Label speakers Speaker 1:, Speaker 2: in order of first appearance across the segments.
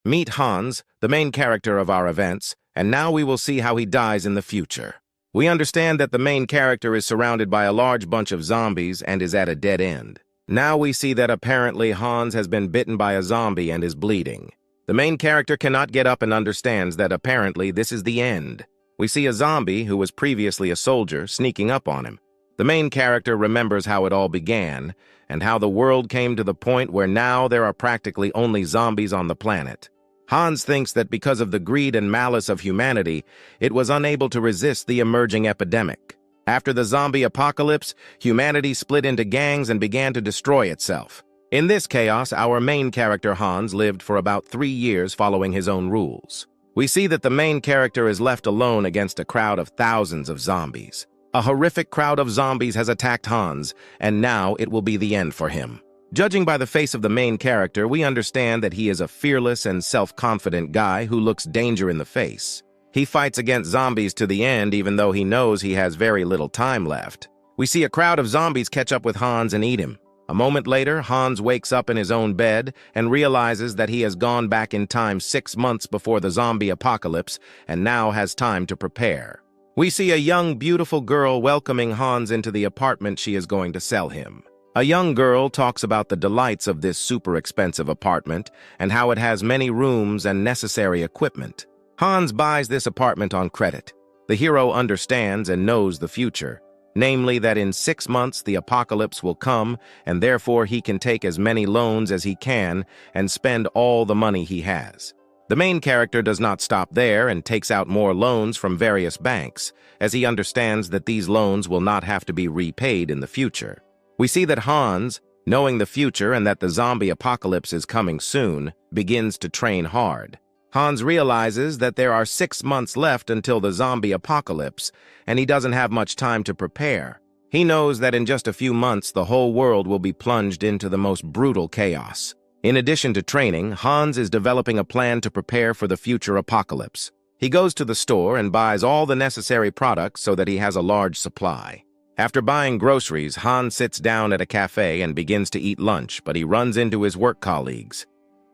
Speaker 1: Meet Hans, the main character of our events, and now we will see how he dies in the future. We understand that the main character is surrounded by a large bunch of zombies and is at a dead end. Now we see that apparently Hans has been bitten by a zombie and is bleeding. The main character cannot get up and understands that apparently this is the end. We see a zombie, who was previously a soldier, sneaking up on him. The main character remembers how it all began, and how the world came to the point where now there are practically only zombies on the planet. Hans thinks that because of the greed and malice of humanity, it was unable to resist the emerging epidemic. After the zombie apocalypse, humanity split into gangs and began to destroy itself. In this chaos, our main character Hans lived for about 3 years following his own rules. We see that the main character is left alone against a crowd of thousands of zombies. A horrific crowd of zombies has attacked Hans, and now it will be the end for him. Judging by the face of the main character, we understand that he is a fearless and self-confident guy who looks danger in the face. He fights against zombies to the end even though he knows he has very little time left. We see a crowd of zombies catch up with Hans and eat him. A moment later, Hans wakes up in his own bed and realizes that he has gone back in time 6 months before the zombie apocalypse and now has time to prepare. We see a young, beautiful girl welcoming Hans into the apartment she is going to sell him. A young girl talks about the delights of this super expensive apartment and how it has many rooms and necessary equipment. Hans buys this apartment on credit. The hero understands and knows the future, namely that in 6 months the apocalypse will come and therefore he can take as many loans as he can and spend all the money he has. The main character does not stop there and takes out more loans from various banks, as he understands that these loans will not have to be repaid in the future. We see that Hans, knowing the future and that the zombie apocalypse is coming soon, begins to train hard. Hans realizes that there are 6 months left until the zombie apocalypse, and he doesn't have much time to prepare. He knows that in just a few months the whole world will be plunged into the most brutal chaos. In addition to training, Hans is developing a plan to prepare for the future apocalypse. He goes to the store and buys all the necessary products so that he has a large supply. After buying groceries, Hans sits down at a cafe and begins to eat lunch, but he runs into his work colleagues.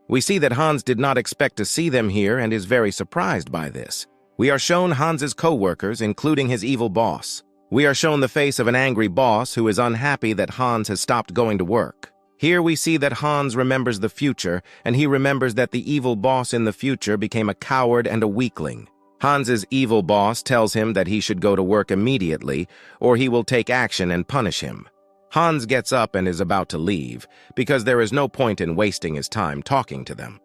Speaker 1: We see that Hans did not expect to see them here and is very surprised by this. We are shown Hans's co-workers, including his evil boss. We are shown the face of an angry boss who is unhappy that Hans has stopped going to work. Here we see that Hans remembers the future, and he remembers that the evil boss in the future became a coward and a weakling. Hans's evil boss tells him that he should go to work immediately, or he will take action and punish him. Hans gets up and is about to leave, because there is no point in wasting his time talking to them.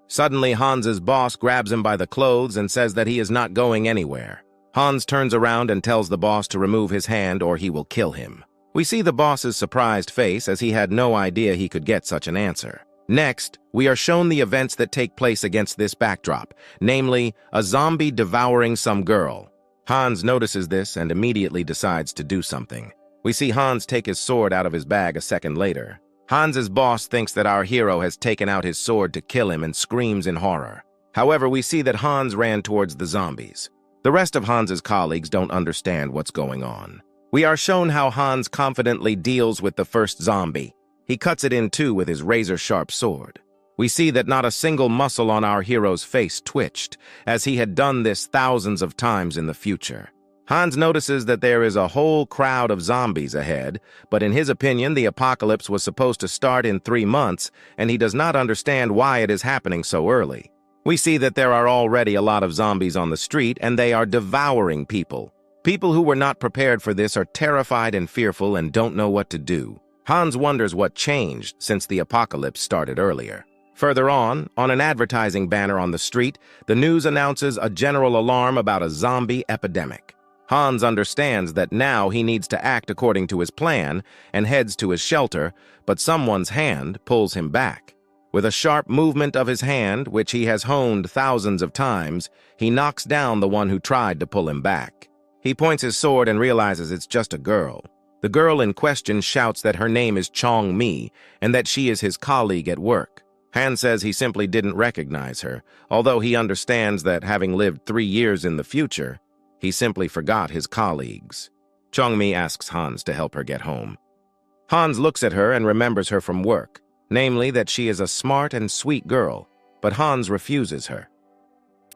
Speaker 1: Suddenly, Hans's boss grabs him by the clothes and says that he is not going anywhere. Hans turns around and tells the boss to remove his hand or he will kill him. We see the boss's surprised face as he had no idea he could get such an answer. Next, we are shown the events that take place against this backdrop, namely, a zombie devouring some girl. Hans notices this and immediately decides to do something. We see Hans take his sword out of his bag a second later. Hans's boss thinks that our hero has taken out his sword to kill him and screams in horror. However, we see that Hans ran towards the zombies. The rest of Hans's colleagues don't understand what's going on. We are shown how Hans confidently deals with the first zombie. He cuts it in two with his razor-sharp sword. We see that not a single muscle on our hero's face twitched, as he had done this thousands of times in the future. Hans notices that there is a whole crowd of zombies ahead, but in his opinion, the apocalypse was supposed to start in 3 months, and he does not understand why it is happening so early. We see that there are already a lot of zombies on the street, and they are devouring people. People who were not prepared for this are terrified and fearful and don't know what to do. Hans wonders what changed since the apocalypse started earlier. Further on an advertising banner on the street, the news announces a general alarm about a zombie epidemic. Hans understands that now he needs to act according to his plan and heads to his shelter, but someone's hand pulls him back. With a sharp movement of his hand, which he has honed thousands of times, he knocks down the one who tried to pull him back. He points his sword and realizes it's just a girl. The girl in question shouts that her name is Chong Mi and that she is his colleague at work. Han says he simply didn't recognize her, although he understands that having lived 3 years in the future, he simply forgot his colleagues. Chong Mi asks Hans to help her get home. Hans looks at her and remembers her from work, namely that she is a smart and sweet girl, but Hans refuses her.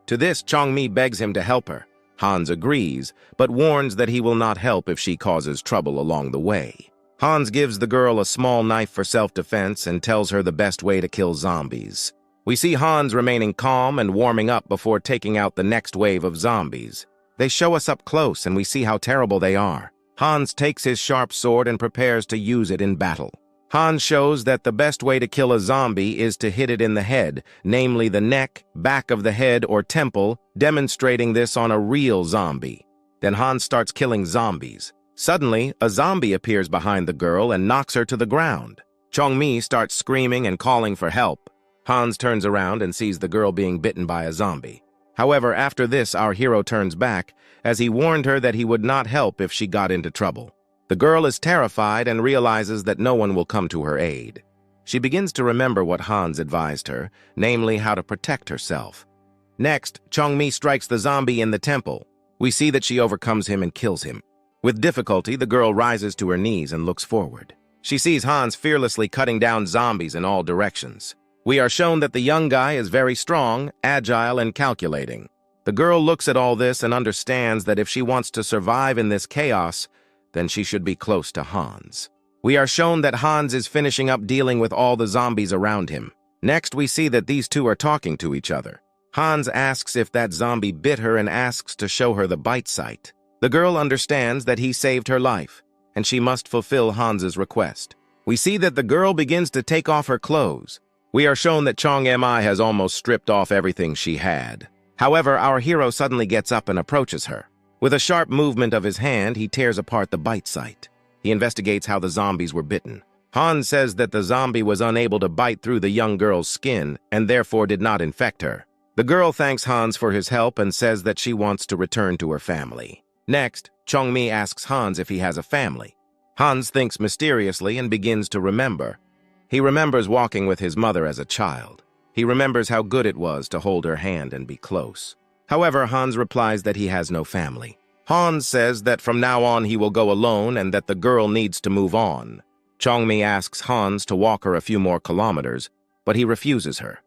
Speaker 1: To this, Chong-mi begs him to help her. Hans agrees, but warns that he will not help if she causes trouble along the way. Hans gives the girl a small knife for self-defense and tells her the best way to kill zombies. We see Hans remaining calm and warming up before taking out the next wave of zombies. They show us up close and we see how terrible they are. Hans takes his sharp sword and prepares to use it in battle. Hans shows that the best way to kill a zombie is to hit it in the head, namely the neck, back of the head, or temple, demonstrating this on a real zombie. Then Hans starts killing zombies. Suddenly, a zombie appears behind the girl and knocks her to the ground. Chong-mi starts screaming and calling for help. Hans turns around and sees the girl being bitten by a zombie. However, after this, our hero turns back, as he warned her that he would not help if she got into trouble. The girl is terrified and realizes that no one will come to her aid. She begins to remember what Hans advised her, namely how to protect herself. Next, Chong-mi strikes the zombie in the temple. We see that she overcomes him and kills him. With difficulty, the girl rises to her knees and looks forward. She sees Hans fearlessly cutting down zombies in all directions. We are shown that the young guy is very strong, agile, and calculating. The girl looks at all this and understands that if she wants to survive in this chaos, then she should be close to Hans. We are shown that Hans is finishing up dealing with all the zombies around him. Next, we see that these two are talking to each other. Hans asks if that zombie bit her and asks to show her the bite site. The girl understands that he saved her life, and she must fulfill Hans's request. We see that the girl begins to take off her clothes. We are shown that Chong-mi has almost stripped off everything she had. However, our hero suddenly gets up and approaches her. With a sharp movement of his hand, he tears apart the bite site. He investigates how the zombies were bitten. Hans says that the zombie was unable to bite through the young girl's skin and therefore did not infect her. The girl thanks Hans for his help and says that she wants to return to her family. Next, Chong-mi asks Hans if he has a family. Hans thinks mysteriously and begins to remember. He remembers walking with his mother as a child. He remembers how good it was to hold her hand and be close. However, Hans replies that he has no family. Hans says that from now on he will go alone and that the girl needs to move on. Chong-mi asks Hans to walk her a few more kilometers, but he refuses her.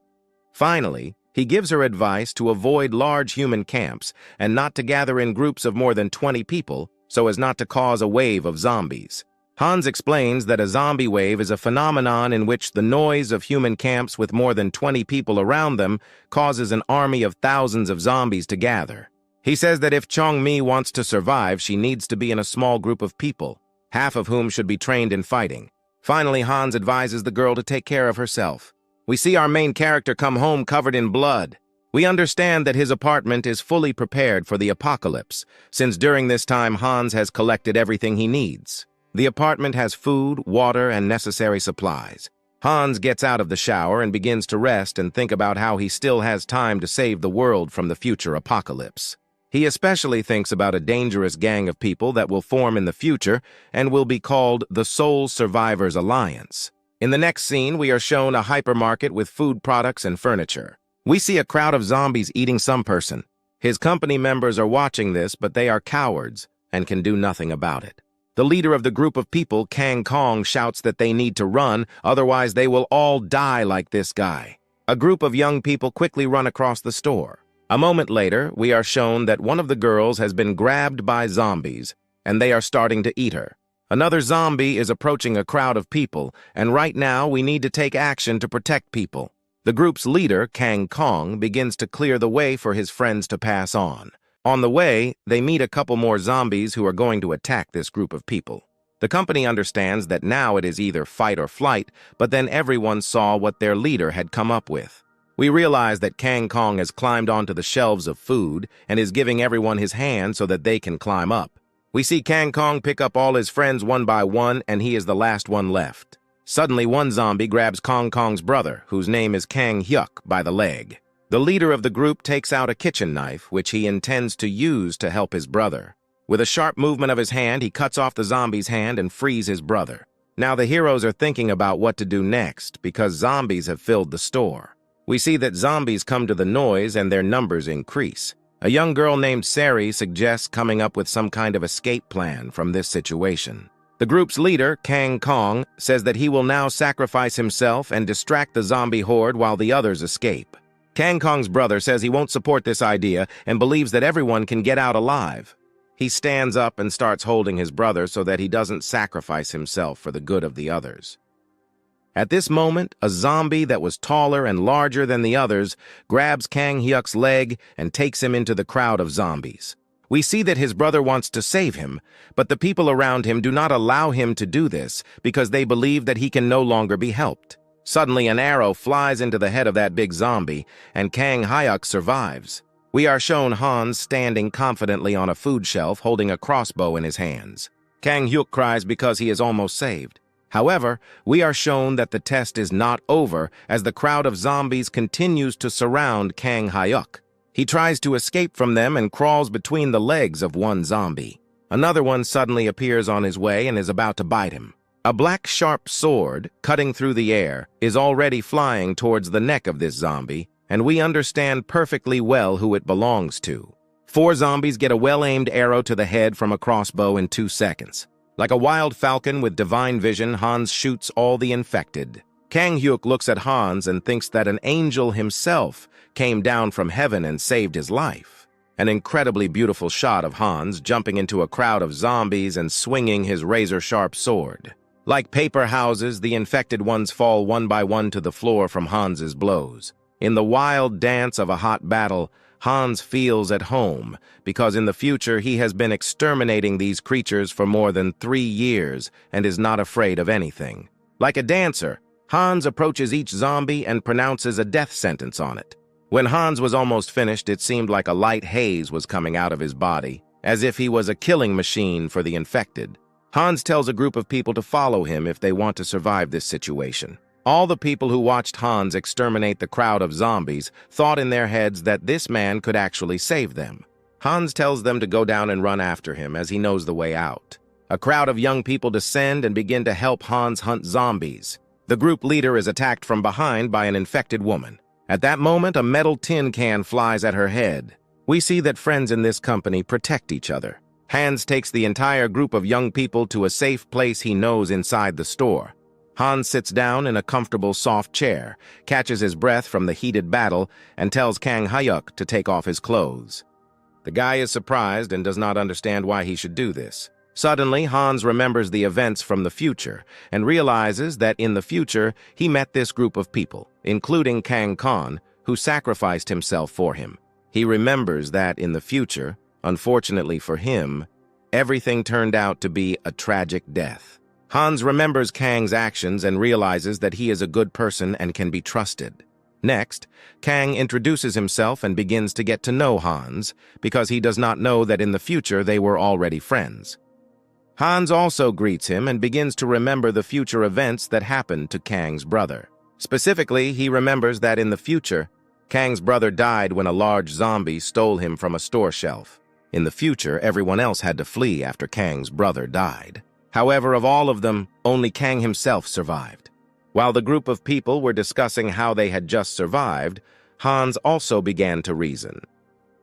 Speaker 1: Finally, he gives her advice to avoid large human camps and not to gather in groups of more than 20 people so as not to cause a wave of zombies. Hans explains that a zombie wave is a phenomenon in which the noise of human camps with more than 20 people around them causes an army of thousands of zombies to gather. He says that if Chong-mi wants to survive, she needs to be in a small group of people, half of whom should be trained in fighting. Finally, Hans advises the girl to take care of herself. We see our main character come home covered in blood. We understand that his apartment is fully prepared for the apocalypse, since during this time Hans has collected everything he needs. The apartment has food, water, and necessary supplies. Hans gets out of the shower and begins to rest and think about how he still has time to save the world from the future apocalypse. He especially thinks about a dangerous gang of people that will form in the future and will be called the Soul Survivors Alliance. In the next scene, we are shown a hypermarket with food products and furniture. We see a crowd of zombies eating some person. His company members are watching this, but they are cowards and can do nothing about it. The leader of the group of people, Kang Kong, shouts that they need to run, otherwise they will all die like this guy. A group of young people quickly run across the store. A moment later, we are shown that one of the girls has been grabbed by zombies, and they are starting to eat her. Another zombie is approaching a crowd of people, and right now we need to take action to protect people. The group's leader, Kang Kong, begins to clear the way for his friends to pass on. On the way, they meet a couple more zombies who are going to attack this group of people. The company understands that now it is either fight or flight, but then everyone saw what their leader had come up with. We realize that Kang Kong has climbed onto the shelves of food and is giving everyone his hand so that they can climb up. We see Kang Kong pick up all his friends one by one, and he is the last one left. Suddenly, one zombie grabs Kang Kong's brother, whose name is Kang Hyuk, by the leg. The leader of the group takes out a kitchen knife, which he intends to use to help his brother. With a sharp movement of his hand, he cuts off the zombie's hand and frees his brother. Now the heroes are thinking about what to do next, because zombies have filled the store. We see that zombies come to the noise and their numbers increase. A young girl named Sari suggests coming up with some kind of escape plan from this situation. The group's leader, Kang Kong, says that he will now sacrifice himself and distract the zombie horde while the others escape. Kang Kong's brother says he won't support this idea and believes that everyone can get out alive. He stands up and starts holding his brother so that he doesn't sacrifice himself for the good of the others. At this moment, a zombie that was taller and larger than the others grabs Kang Hyuk's leg and takes him into the crowd of zombies. We see that his brother wants to save him, but the people around him do not allow him to do this because they believe that he can no longer be helped. Suddenly, an arrow flies into the head of that big zombie, and Kang Hyuk survives. We are shown Hans standing confidently on a food shelf holding a crossbow in his hands. Kang Hyuk cries because he is almost saved. However, we are shown that the test is not over as the crowd of zombies continues to surround Kang Hyuk. He tries to escape from them and crawls between the legs of one zombie. Another one suddenly appears on his way and is about to bite him. A black sharp sword, cutting through the air, is already flying towards the neck of this zombie, and we understand perfectly well who it belongs to. 4 zombies get a well-aimed arrow to the head from a crossbow in 2 seconds. Like a wild falcon with divine vision, Hans shoots all the infected. Kang Hyuk looks at Hans and thinks that an angel himself came down from heaven and saved his life. An incredibly beautiful shot of Hans jumping into a crowd of zombies and swinging his razor-sharp sword. Like paper houses, the infected ones fall one by one to the floor from Hans's blows. In the wild dance of a hot battle, Hans feels at home because in the future he has been exterminating these creatures for more than 3 years and is not afraid of anything. Like a dancer, Hans approaches each zombie and pronounces a death sentence on it. When Hans was almost finished, it seemed like a light haze was coming out of his body, as if he was a killing machine for the infected. Hans tells a group of people to follow him if they want to survive this situation. All the people who watched Hans exterminate the crowd of zombies thought in their heads that this man could actually save them. Hans tells them to go down and run after him as he knows the way out. A crowd of young people descend and begin to help Hans hunt zombies. The group leader is attacked from behind by an infected woman. At that moment, a metal tin can flies at her head. We see that friends in this company protect each other. Hans takes the entire group of young people to a safe place he knows inside the store. Hans sits down in a comfortable, soft chair, catches his breath from the heated battle, and tells Kang Hyuk to take off his clothes. The guy is surprised and does not understand why he should do this. Suddenly, Hans remembers the events from the future and realizes that in the future he met this group of people, including Kang Khan, who sacrificed himself for him. He remembers that in the future, unfortunately for him, everything turned out to be a tragic death. Hans remembers Kang's actions and realizes that he is a good person and can be trusted. Next, Kang introduces himself and begins to get to know Hans, because he does not know that in the future they were already friends. Hans also greets him and begins to remember the future events that happened to Kang's brother. Specifically, he remembers that in the future, Kang's brother died when a large zombie stole him from a store shelf. In the future, everyone else had to flee after Kang's brother died. However, of all of them, only Kang himself survived. While the group of people were discussing how they had just survived, Hans also began to reason.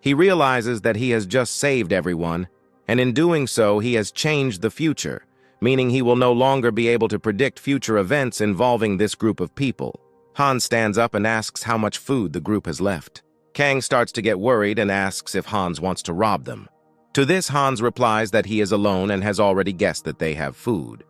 Speaker 1: He realizes that he has just saved everyone, and in doing so, he has changed the future, meaning he will no longer be able to predict future events involving this group of people. Hans stands up and asks how much food the group has left. Kang starts to get worried and asks if Hans wants to rob them. To this, Hans replies that he is alone and has already guessed that they have food.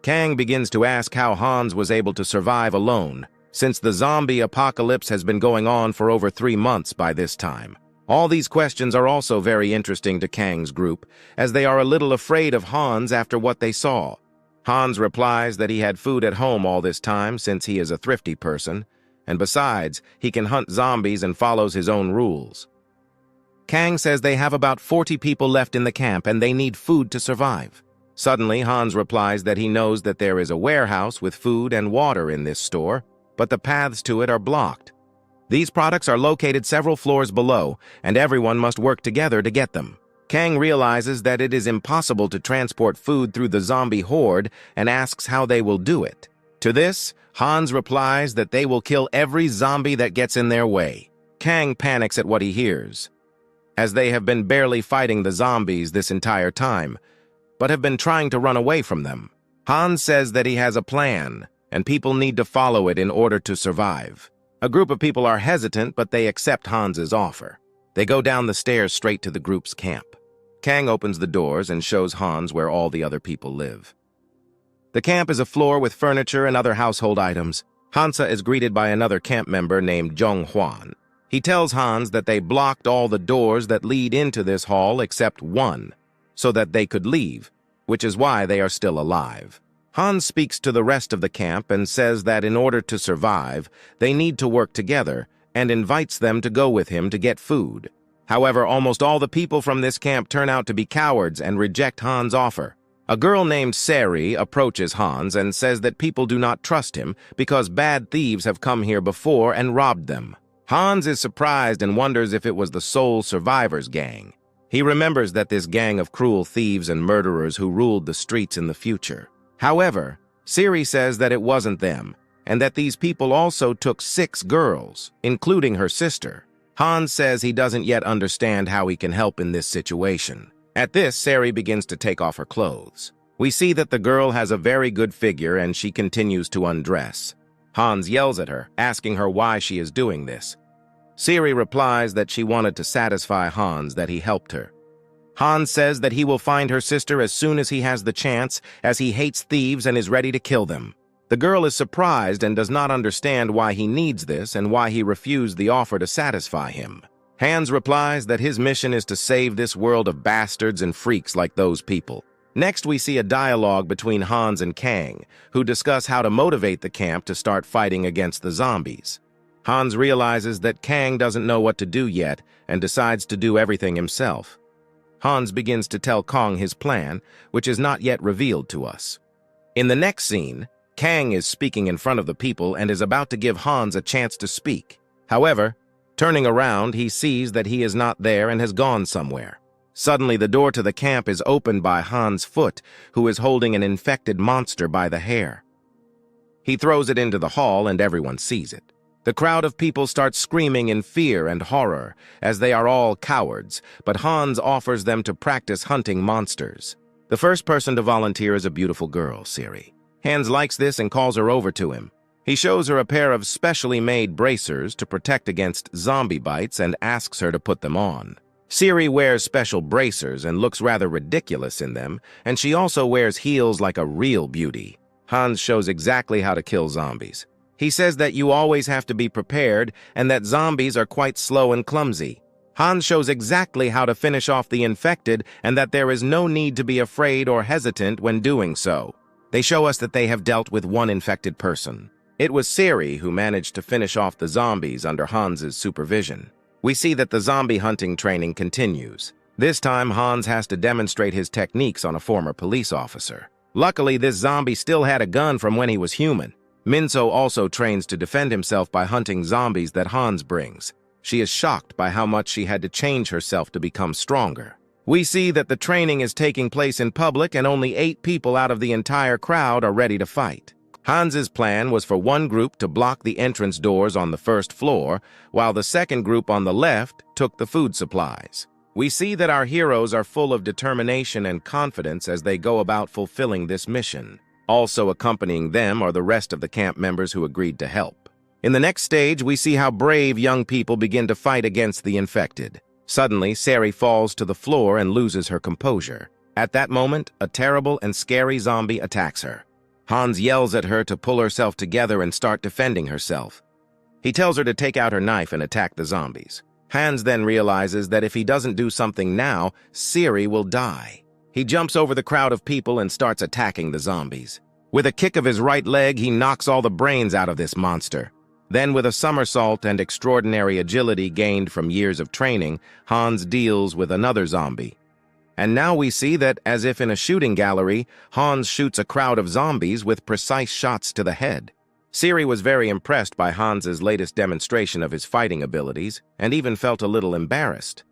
Speaker 1: Kang begins to ask how Hans was able to survive alone, since the zombie apocalypse has been going on for over 3 months by this time. All these questions are also very interesting to Kang's group, as they are a little afraid of Hans after what they saw. Hans replies that he had food at home all this time since he is a thrifty person, and besides, he can hunt zombies and follows his own rules. Kang says they have about 40 people left in the camp and they need food to survive. Suddenly, Hans replies that he knows that there is a warehouse with food and water in this store, but the paths to it are blocked. These products are located several floors below, and everyone must work together to get them. Kang realizes that it is impossible to transport food through the zombie horde and asks how they will do it. To this, Hans replies that they will kill every zombie that gets in their way. Kang panics at what he hears, as they have been barely fighting the zombies this entire time, but have been trying to run away from them. Hans says that he has a plan, and people need to follow it in order to survive. A group of people are hesitant, but they accept Hans's offer. They go down the stairs straight to the group's camp. Kang opens the doors and shows Hans where all the other people live. The camp is a floor with furniture and other household items. Hansa is greeted by another camp member named Jong Hwan. He tells Hans that they blocked all the doors that lead into this hall except one, so that they could leave, which is why they are still alive. Hans speaks to the rest of the camp and says that in order to survive, they need to work together, and invites them to go with him to get food. However, almost all the people from this camp turn out to be cowards and reject Hans' offer. A girl named Sari approaches Hans and says that people do not trust him because bad thieves have come here before and robbed them. Hans is surprised and wonders if it was the Soul Survivors gang. He remembers that this gang of cruel thieves and murderers who ruled the streets in the future. However, Siri says that it wasn't them, and that these people also took 6 girls, including her sister. Hans says he doesn't yet understand how he can help in this situation. At this, Sari begins to take off her clothes. We see that the girl has a very good figure and she continues to undress. Hans yells at her, asking her why she is doing this. Siri replies that she wanted to satisfy Hans that he helped her. Hans says that he will find her sister as soon as he has the chance, as he hates thieves and is ready to kill them. The girl is surprised and does not understand why he needs this and why he refused the offer to satisfy him. Hans replies that his mission is to save this world of bastards and freaks like those people. Next, we see a dialogue between Hans and Kang, who discuss how to motivate the camp to start fighting against the zombies. Hans realizes that Kang doesn't know what to do yet and decides to do everything himself. Hans begins to tell Kang his plan, which is not yet revealed to us. In the next scene, Kang is speaking in front of the people and is about to give Hans a chance to speak. However, turning around, he sees that he is not there and has gone somewhere. Suddenly, the door to the camp is opened by Hans' foot, who is holding an infected monster by the hair. He throws it into the hall and everyone sees it. The crowd of people starts screaming in fear and horror, as they are all cowards, but Hans offers them to practice hunting monsters. The first person to volunteer is a beautiful girl, Siri. Hans likes this and calls her over to him. He shows her a pair of specially made bracers to protect against zombie bites and asks her to put them on. Siri wears special bracers and looks rather ridiculous in them, and she also wears heels like a real beauty. Hans shows exactly how to kill zombies. He says that you always have to be prepared and that zombies are quite slow and clumsy. Hans shows exactly how to finish off the infected and that there is no need to be afraid or hesitant when doing so. They show us that they have dealt with one infected person. It was Siri who managed to finish off the zombies under Hans's supervision. We see that the zombie hunting training continues. This time, Hans has to demonstrate his techniques on a former police officer. Luckily, this zombie still had a gun from when he was human. Minso also trains to defend himself by hunting zombies that Hans brings. She is shocked by how much she had to change herself to become stronger. We see that the training is taking place in public and only 8 people out of the entire crowd are ready to fight. Hans's plan was for one group to block the entrance doors on the first floor, while the second group on the left took the food supplies. We see that our heroes are full of determination and confidence as they go about fulfilling this mission. Also accompanying them are the rest of the camp members who agreed to help. In the next stage, we see how brave young people begin to fight against the infected. Suddenly, Sari falls to the floor and loses her composure. At that moment, a terrible and scary zombie attacks her. Hans yells at her to pull herself together and start defending herself. He tells her to take out her knife and attack the zombies. Hans then realizes that if he doesn't do something now, Siri will die. He jumps over the crowd of people and starts attacking the zombies. With a kick of his right leg, he knocks all the brains out of this monster. Then, with a somersault and extraordinary agility gained from years of training, Hans deals with another zombie. And now we see that, as if in a shooting gallery, Hans shoots a crowd of zombies with precise shots to the head. Siri was very impressed by Hans's latest demonstration of his fighting abilities, and even felt a little embarrassed.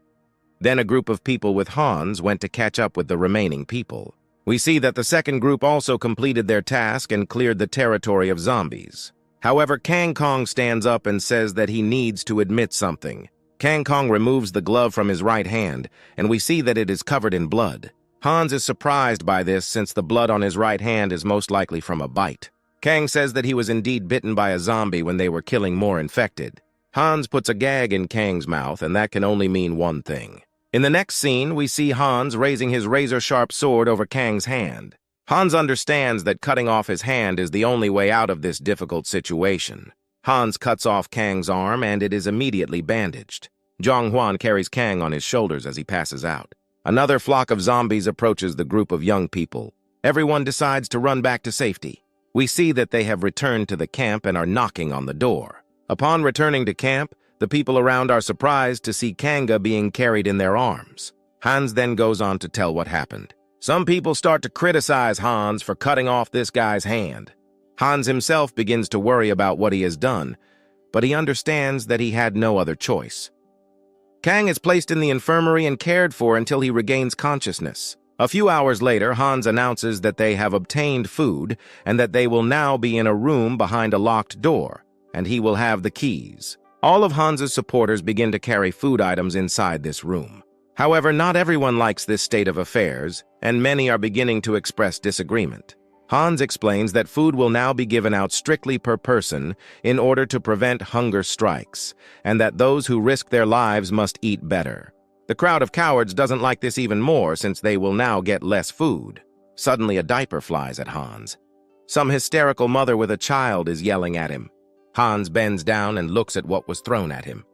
Speaker 1: Then a group of people with Hans went to catch up with the remaining people. We see that the second group also completed their task and cleared the territory of zombies. However, Kang Kong stands up and says that he needs to admit something. Kang Kong removes the glove from his right hand, and we see that it is covered in blood. Hans is surprised by this since the blood on his right hand is most likely from a bite. Kang says that he was indeed bitten by a zombie when they were killing more infected. Hans puts a gag in Kang's mouth, and that can only mean one thing. In the next scene, we see Hans raising his razor-sharp sword over Kang's hand. Hans understands that cutting off his hand is the only way out of this difficult situation. Hans cuts off Kang's arm, and it is immediately bandaged. Zhang carries Kang on his shoulders as he passes out. Another flock of zombies approaches the group of young people. Everyone decides to run back to safety. We see that they have returned to the camp and are knocking on the door. Upon returning to camp, the people around are surprised to see Kanga being carried in their arms. Hans then goes on to tell what happened. Some people start to criticize Hans for cutting off this guy's hand. Hans himself begins to worry about what he has done, but he understands that he had no other choice. Kang is placed in the infirmary and cared for until he regains consciousness. A few hours later, Hans announces that they have obtained food and that they will now be in a room behind a locked door, and he will have the keys. All of Hans's supporters begin to carry food items inside this room. However, not everyone likes this state of affairs, and many are beginning to express disagreement. Hans explains that food will now be given out strictly per person in order to prevent hunger strikes, and that those who risk their lives must eat better. The crowd of cowards doesn't like this even more since they will now get less food. Suddenly, a diaper flies at Hans. Some hysterical mother with a child is yelling at him. Hans bends down and looks at what was thrown at him.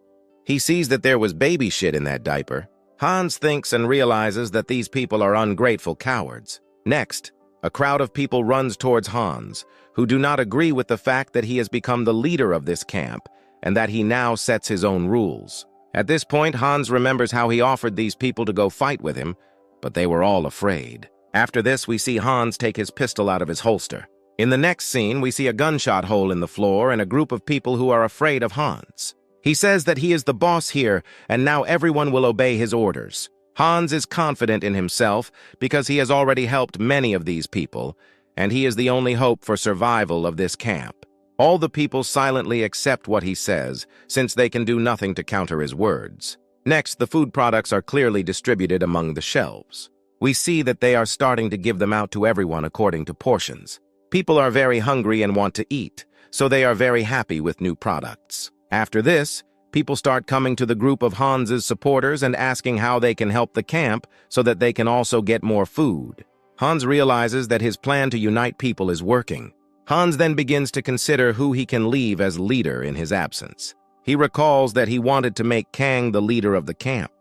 Speaker 1: He sees that there was baby shit in that diaper. Hans thinks and realizes that these people are ungrateful cowards. Next, a crowd of people runs towards Hans, who do not agree with the fact that he has become the leader of this camp and that he now sets his own rules. At this point, Hans remembers how he offered these people to go fight with him, but they were all afraid. After this, we see Hans take his pistol out of his holster. In the next scene, we see a gunshot hole in the floor and a group of people who are afraid of Hans. He says that he is the boss here, and now everyone will obey his orders. Hans is confident in himself because he has already helped many of these people, and he is the only hope for survival of this camp. All the people silently accept what he says, since they can do nothing to counter his words. Next, the food products are clearly distributed among the shelves. We see that they are starting to give them out to everyone according to portions. People are very hungry and want to eat, so they are very happy with new products. After this, people start coming to the group of Hans's supporters and asking how they can help the camp so that they can also get more food. Hans realizes that his plan to unite people is working. Hans then begins to consider who he can leave as leader in his absence. He recalls that he wanted to make Kang the leader of the camp.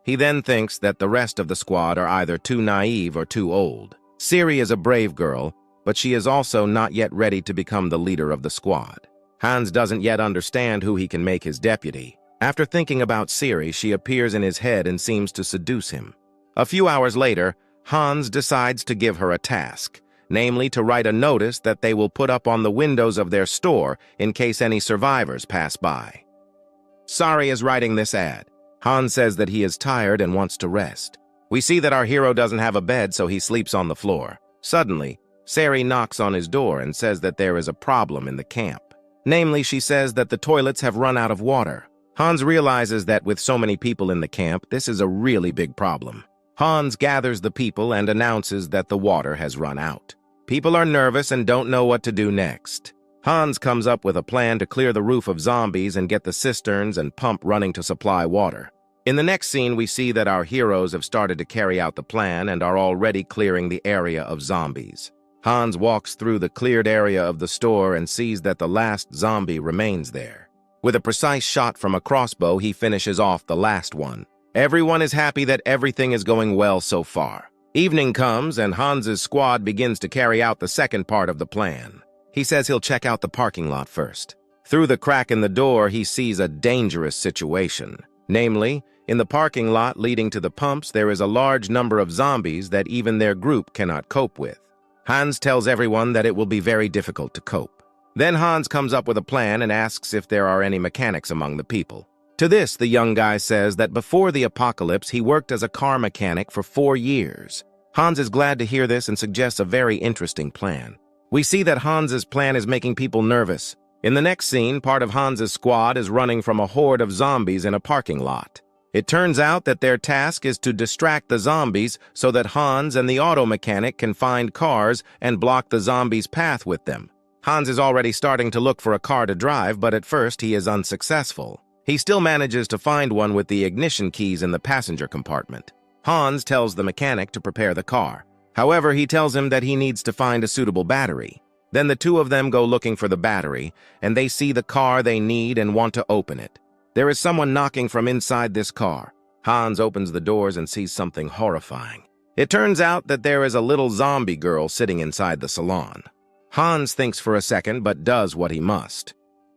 Speaker 1: He then thinks that the rest of the squad are either too naive or too old. Siri is a brave girl, but she is also not yet ready to become the leader of the squad. Hans doesn't yet understand who he can make his deputy. After thinking about Siri, she appears in his head and seems to seduce him. A few hours later, Hans decides to give her a task, namely to write a notice that they will put up on the windows of their store in case any survivors pass by. Sari is writing this ad. Hans says that he is tired and wants to rest. We see that our hero doesn't have a bed, so he sleeps on the floor. Suddenly, Sari knocks on his door and says that there is a problem in the camp. Namely, she says that the toilets have run out of water. Hans realizes that with so many people in the camp, this is a really big problem. Hans gathers the people and announces that the water has run out. People are nervous and don't know what to do next. Hans comes up with a plan to clear the roof of zombies and get the cisterns and pump running to supply water. In the next scene, we see that our heroes have started to carry out the plan and are already clearing the area of zombies. Hans walks through the cleared area of the store and sees that the last zombie remains there. With a precise shot from a crossbow, he finishes off the last one. Everyone is happy that everything is going well so far. Evening comes and Hans's squad begins to carry out the second part of the plan. He says he'll check out the parking lot first. Through the crack in the door, he sees a dangerous situation. Namely, in the parking lot leading to the pumps, there is a large number of zombies that even their group cannot cope with. Hans tells everyone that it will be very difficult to cope. Then Hans comes up with a plan and asks if there are any mechanics among the people. To this, the young guy says that before the apocalypse, he worked as a car mechanic for 4 years. Hans is glad to hear this and suggests a very interesting plan. We see that Hans's plan is making people nervous. In the next scene, part of Hans's squad is running from a horde of zombies in a parking lot. It turns out that their task is to distract the zombies so that Hans and the auto mechanic can find cars and block the zombies' path with them. Hans is already starting to look for a car to drive, but at first he is unsuccessful. He still manages to find one with the ignition keys in the passenger compartment. Hans tells the mechanic to prepare the car. However, he tells him that he needs to find a suitable battery. Then the two of them go looking for the battery, and they see the car they need and want to open it. There is someone knocking from inside this car. Hans opens the doors and sees something horrifying. It turns out that there is a little zombie girl sitting inside the salon. Hans thinks for a second, but does what he must.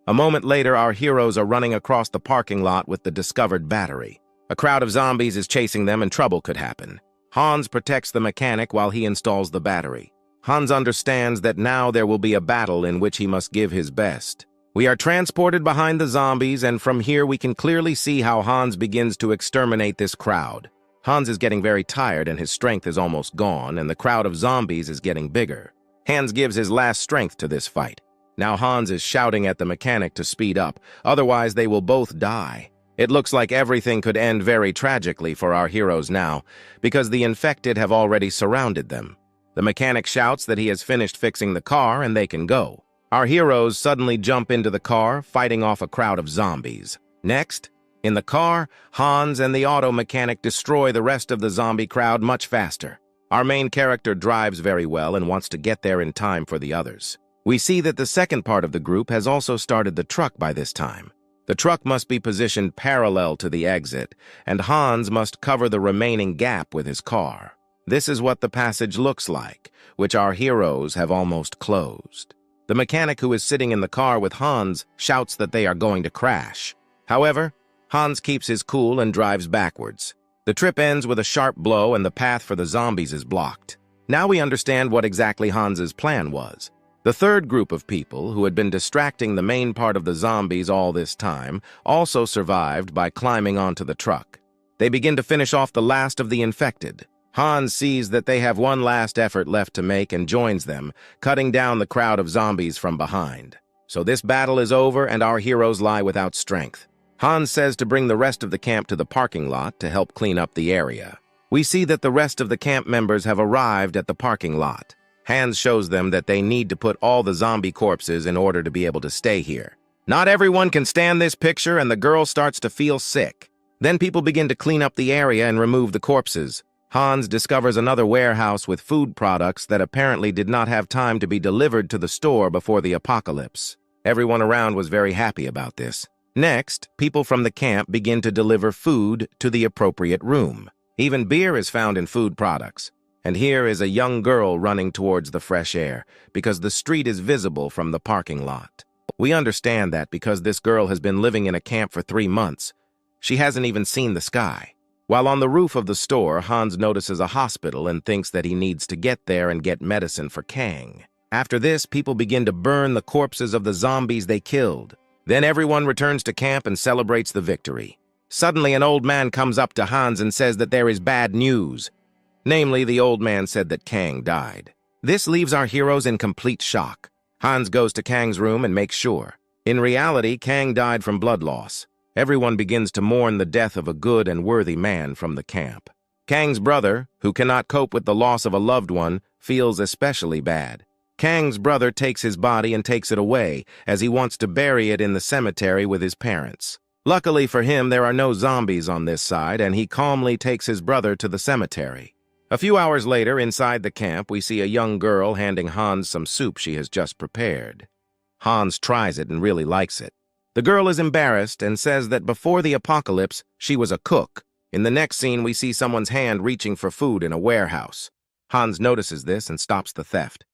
Speaker 1: A moment later, our heroes are running across the parking lot with the discovered battery. A crowd of zombies is chasing them and trouble could happen. Hans protects the mechanic while he installs the battery. Hans understands that now there will be a battle in which he must give his best. We are transported behind the zombies, and from here we can clearly see how Hans begins to exterminate this crowd. Hans is getting very tired and his strength is almost gone, and the crowd of zombies is getting bigger. Hans gives his last strength to this fight. Now Hans is shouting at the mechanic to speed up, otherwise they will both die. It looks like everything could end very tragically for our heroes now, because the infected have already surrounded them. The mechanic shouts that he has finished fixing the car and they can go. Our heroes suddenly jump into the car, fighting off a crowd of zombies. Next, in the car, Hans and the auto mechanic destroy the rest of the zombie crowd much faster. Our main character drives very well and wants to get there in time for the others. We see that the second part of the group has also started the truck by this time. The truck must be positioned parallel to the exit, and Hans must cover the remaining gap with his car. This is what the passage looks like, which our heroes have almost closed. The mechanic who is sitting in the car with Hans shouts that they are going to crash. However, Hans keeps his cool and drives backwards. The trip ends with a sharp blow and the path for the zombies is blocked. Now we understand what exactly Hans's plan was. The third group of people, who had been distracting the main part of the zombies all this time, also survived by climbing onto the truck. They begin to finish off the last of the infected. Hans sees that they have one last effort left to make and joins them, cutting down the crowd of zombies from behind. So this battle is over and our heroes lie without strength. Hans says to bring the rest of the camp to the parking lot to help clean up the area. We see that the rest of the camp members have arrived at the parking lot. Hans shows them that they need to put all the zombie corpses in order to be able to stay here. Not everyone can stand this picture and the girl starts to feel sick. Then people begin to clean up the area and remove the corpses. Hans discovers another warehouse with food products that apparently did not have time to be delivered to the store before the apocalypse. Everyone around was very happy about this. Next, people from the camp begin to deliver food to the appropriate room. Even beer is found in food products. And here is a young girl running towards the fresh air, because the street is visible from the parking lot. We understand that because this girl has been living in a camp for 3 months. She hasn't even seen the sky. While on the roof of the store, Hans notices a hospital and thinks that he needs to get there and get medicine for Kang. After this, people begin to burn the corpses of the zombies they killed. Then everyone returns to camp and celebrates the victory. Suddenly, an old man comes up to Hans and says that there is bad news. Namely, the old man said that Kang died. This leaves our heroes in complete shock. Hans goes to Kang's room and makes sure. In reality, Kang died from blood loss. Everyone begins to mourn the death of a good and worthy man from the camp. Kang's brother, who cannot cope with the loss of a loved one, feels especially bad. Kang's brother takes his body and takes it away, as he wants to bury it in the cemetery with his parents. Luckily for him, there are no zombies on this side, and he calmly takes his brother to the cemetery. A few hours later, inside the camp, we see a young girl handing Hans some soup she has just prepared. Hans tries it and really likes it. The girl is embarrassed and says that before the apocalypse, she was a cook. In the next scene, we see someone's hand reaching for food in a warehouse. Hans notices this and stops the theft.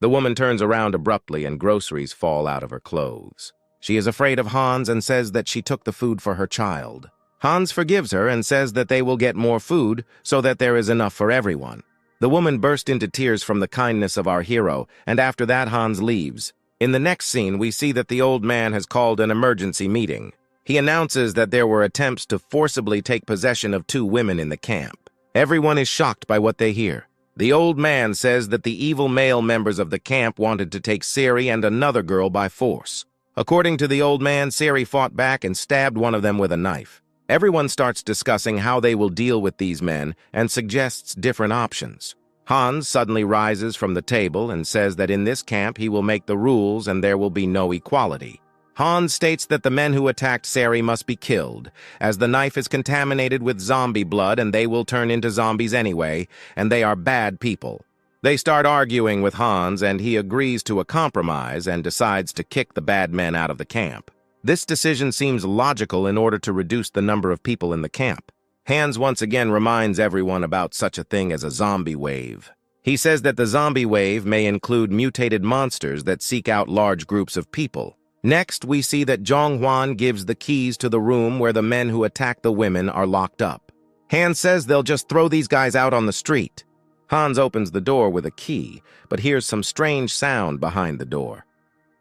Speaker 1: The woman turns around abruptly and groceries fall out of her clothes. She is afraid of Hans and says that she took the food for her child. Hans forgives her and says that they will get more food so that there is enough for everyone. The woman burst into tears from the kindness of our hero, and after that Hans leaves. In the next scene, we see that the old man has called an emergency meeting. He announces that there were attempts to forcibly take possession of 2 women in the camp. Everyone is shocked by what they hear. The old man says that the evil male members of the camp wanted to take Siri and another girl by force. According to the old man, Siri fought back and stabbed one of them with a knife. Everyone starts discussing how they will deal with these men and suggests different options. Hans suddenly rises from the table and says that in this camp he will make the rules and there will be no equality. Hans states that the men who attacked Sari must be killed, as the knife is contaminated with zombie blood and they will turn into zombies anyway, and they are bad people. They start arguing with Hans and he agrees to a compromise and decides to kick the bad men out of the camp. This decision seems logical in order to reduce the number of people in the camp. Hans once again reminds everyone about such a thing as a zombie wave. He says that the zombie wave may include mutated monsters that seek out large groups of people. Next, we see that Zhonghuan gives the keys to the room where the men who attack the women are locked up. Hans says they'll just throw these guys out on the street. Hans opens the door with a key, but hears some strange sound behind the door.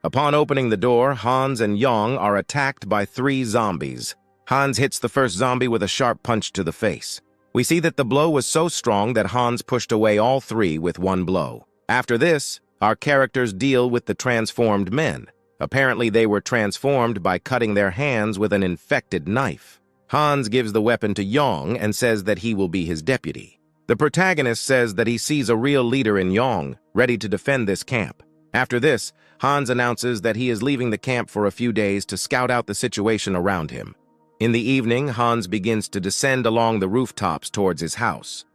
Speaker 1: Upon opening the door, Hans and Yong are attacked by 3 zombies. Hans hits the first zombie with a sharp punch to the face. We see that the blow was so strong that Hans pushed away all 3 with one blow. After this, our characters deal with the transformed men. Apparently, they were transformed by cutting their hands with an infected knife. Hans gives the weapon to Yong and says that he will be his deputy. The protagonist says that he sees a real leader in Yong, ready to defend this camp. After this, Hans announces that he is leaving the camp for a few days to scout out the situation around him. In the evening, Hans begins to descend along the rooftops towards his house.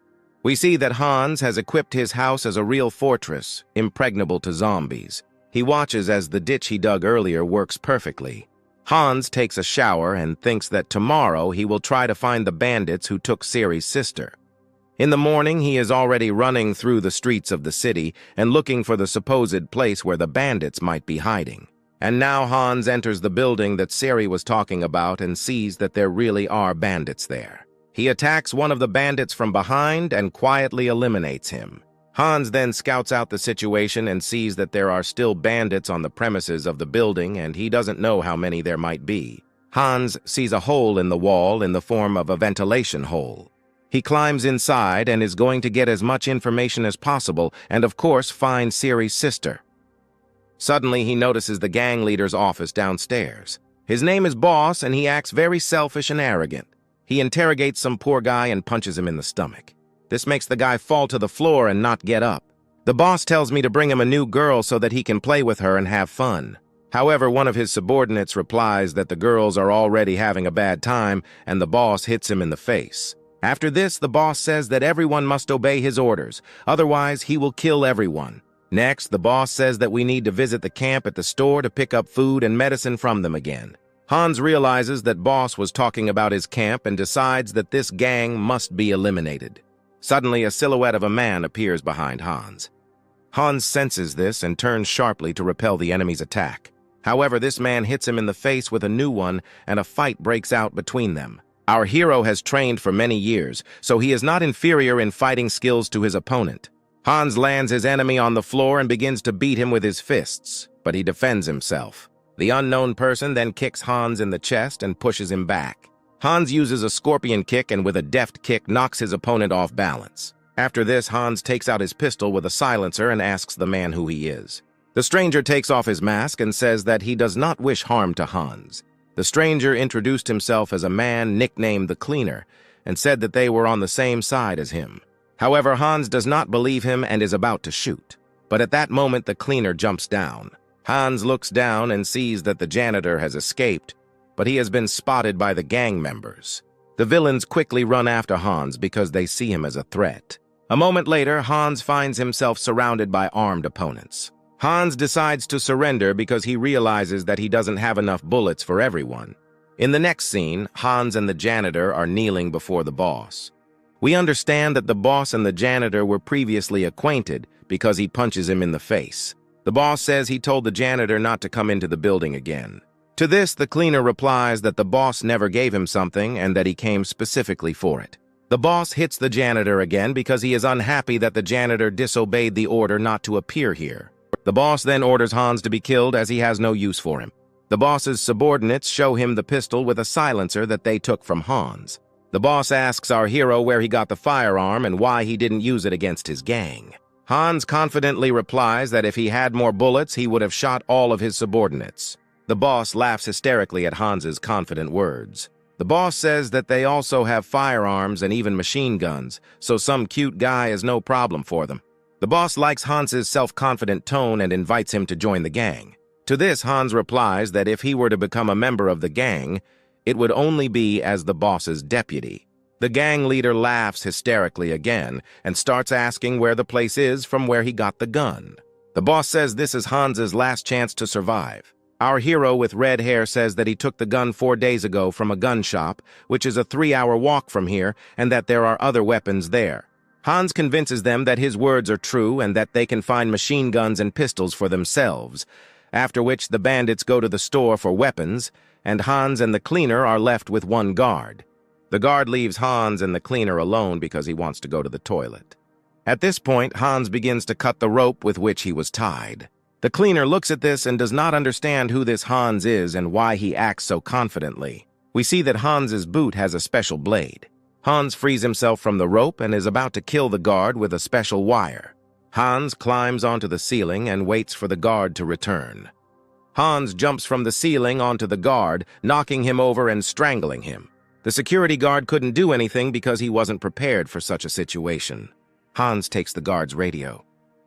Speaker 1: We see that Hans has equipped his house as a real fortress, impregnable to zombies. He watches as the ditch he dug earlier works perfectly. Hans takes a shower and thinks that tomorrow he will try to find the bandits who took Sari's sister. In the morning, he is already running through the streets of the city and looking for the supposed place where the bandits might be hiding. And now Hans enters the building that Sari was talking about and sees that there really are bandits there. He attacks one of the bandits from behind and quietly eliminates him. Hans then scouts out the situation and sees that there are still bandits on the premises of the building and he doesn't know how many there might be. Hans sees a hole in the wall in the form of a ventilation hole. He climbs inside and is going to get as much information as possible and of course find Sari's sister. Suddenly he notices the gang leader's office downstairs. His name is Boss and he acts very selfish and arrogant. He interrogates some poor guy and punches him in the stomach. This makes the guy fall to the floor and not get up. The boss tells me to bring him a new girl so that he can play with her and have fun. However, one of his subordinates replies that the girls are already having a bad time and the boss hits him in the face. After this, the boss says that everyone must obey his orders, otherwise he will kill everyone. Next, the boss says that we need to visit the camp at the store to pick up food and medicine from them again. Hans realizes that Boss was talking about his camp and decides that this gang must be eliminated. Suddenly, a silhouette of a man appears behind Hans. Hans senses this and turns sharply to repel the enemy's attack. However, this man hits him in the face with a new one and a fight breaks out between them. Our hero has trained for many years, so he is not inferior in fighting skills to his opponent. Hans lands his enemy on the floor and begins to beat him with his fists, but he defends himself. The unknown person then kicks Hans in the chest and pushes him back. Hans uses a scorpion kick and with a deft kick knocks his opponent off balance. After this, Hans takes out his pistol with a silencer and asks the man who he is. The stranger takes off his mask and says that he does not wish harm to Hans. The stranger introduced himself as a man nicknamed the Cleaner and said that they were on the same side as him. However, Hans does not believe him and is about to shoot. But at that moment, the Cleaner jumps down. Hans looks down and sees that the janitor has escaped, but he has been spotted by the gang members. The villains quickly run after Hans because they see him as a threat. A moment later, Hans finds himself surrounded by armed opponents. Hans decides to surrender because he realizes that he doesn't have enough bullets for everyone. In the next scene, Hans and the janitor are kneeling before the boss. We understand that the boss and the janitor were previously acquainted because he punches him in the face. The boss says he told the janitor not to come into the building again. To this, the Cleaner replies that the boss never gave him something and that he came specifically for it. The boss hits the janitor again because he is unhappy that the janitor disobeyed the order not to appear here. The boss then orders Hans to be killed as he has no use for him. The boss's subordinates show him the pistol with a silencer that they took from Hans. The boss asks our hero where he got the firearm and why he didn't use it against his gang. Hans confidently replies that if he had more bullets, he would have shot all of his subordinates. The boss laughs hysterically at Hans's confident words. The boss says that they also have firearms and even machine guns, so some cute guy is no problem for them. The boss likes Hans's self-confident tone and invites him to join the gang. To this, Hans replies that if he were to become a member of the gang, it would only be as the boss's deputy. The gang leader laughs hysterically again and starts asking where the place is from where he got the gun. The boss says this is Hans's last chance to survive. Our hero with red hair says that he took the gun 4 days ago from a gun shop, which is a 3-hour walk from here, and that there are other weapons there. Hans convinces them that his words are true and that they can find machine guns and pistols for themselves, after which the bandits go to the store for weapons, and Hans and the cleaner are left with one guard. The guard leaves Hans and the cleaner alone because he wants to go to the toilet. At this point, Hans begins to cut the rope with which he was tied. The cleaner looks at this and does not understand who this Hans is and why he acts so confidently. We see that Hans's boot has a special blade. Hans frees himself from the rope and is about to kill the guard with a special wire. Hans climbs onto the ceiling and waits for the guard to return. Hans jumps from the ceiling onto the guard, knocking him over and strangling him. The security guard couldn't do anything because he wasn't prepared for such a situation. Hans takes the guard's radio.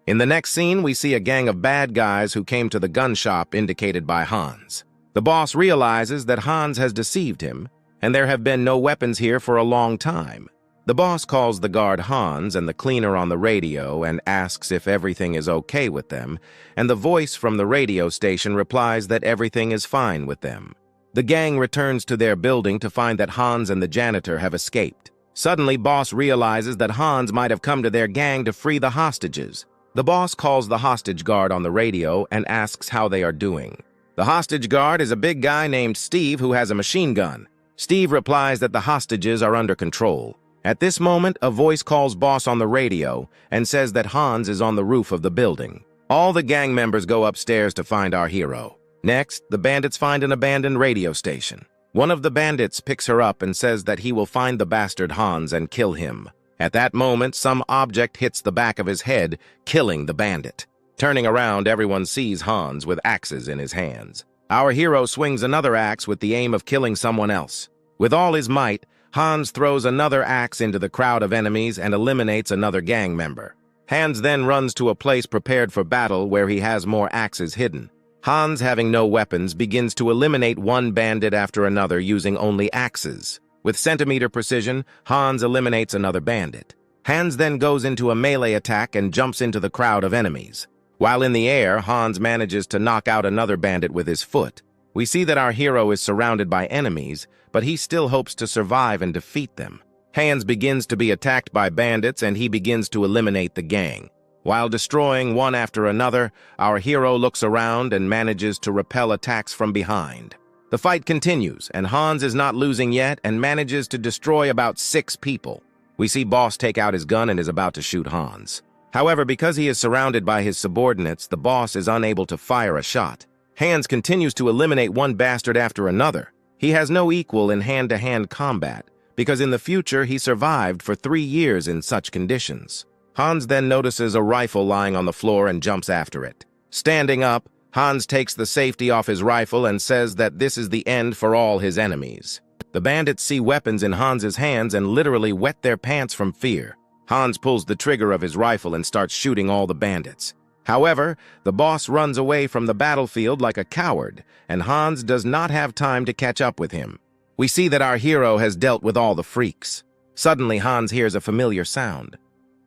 Speaker 1: In the next scene, we see a gang of bad guys who came to the gun shop indicated by Hans. The boss realizes that Hans has deceived him, and there have been no weapons here for a long time. The boss calls the guard Hans and the cleaner on the radio and asks if everything is okay with them, and the voice from the radio station replies that everything is fine with them. The gang returns to their building to find that Hans and the janitor have escaped. Suddenly, boss realizes that Hans might have come to their gang to free the hostages. The boss calls the hostage guard on the radio and asks how they are doing. The hostage guard is a big guy named Steve who has a machine gun. Steve replies that the hostages are under control. At this moment, a voice calls boss on the radio and says that Hans is on the roof of the building. All the gang members go upstairs to find our hero. Next, the bandits find an abandoned radio station. One of the bandits picks her up and says that he will find the bastard Hans and kill him. At that moment, some object hits the back of his head, killing the bandit. Turning around, everyone sees Hans with axes in his hands. Our hero swings another axe with the aim of killing someone else. With all his might, Hans throws another axe into the crowd of enemies and eliminates another gang member. Hans then runs to a place prepared for battle where he has more axes hidden. Hans, having no weapons, begins to eliminate one bandit after another using only axes. With centimeter precision, Hans eliminates another bandit. Hans then goes into a melee attack and jumps into the crowd of enemies. While in the air, Hans manages to knock out another bandit with his foot. We see that our hero is surrounded by enemies, but he still hopes to survive and defeat them. Hans begins to be attacked by bandits and he begins to eliminate the gang. While destroying one after another, our hero looks around and manages to repel attacks from behind. The fight continues, and Hans is not losing yet and manages to destroy about 6 people. We see boss take out his gun and is about to shoot Hans. However, because he is surrounded by his subordinates, the boss is unable to fire a shot. Hans continues to eliminate one bastard after another. He has no equal in hand-to-hand combat, because in the future he survived for 3 years in such conditions. Hans then notices a rifle lying on the floor and jumps after it. Standing up, Hans takes the safety off his rifle and says that this is the end for all his enemies. The bandits see weapons in Hans's hands and literally wet their pants from fear. Hans pulls the trigger of his rifle and starts shooting all the bandits. However, the boss runs away from the battlefield like a coward, and Hans does not have time to catch up with him. We see that our hero has dealt with all the freaks. Suddenly, Hans hears a familiar sound.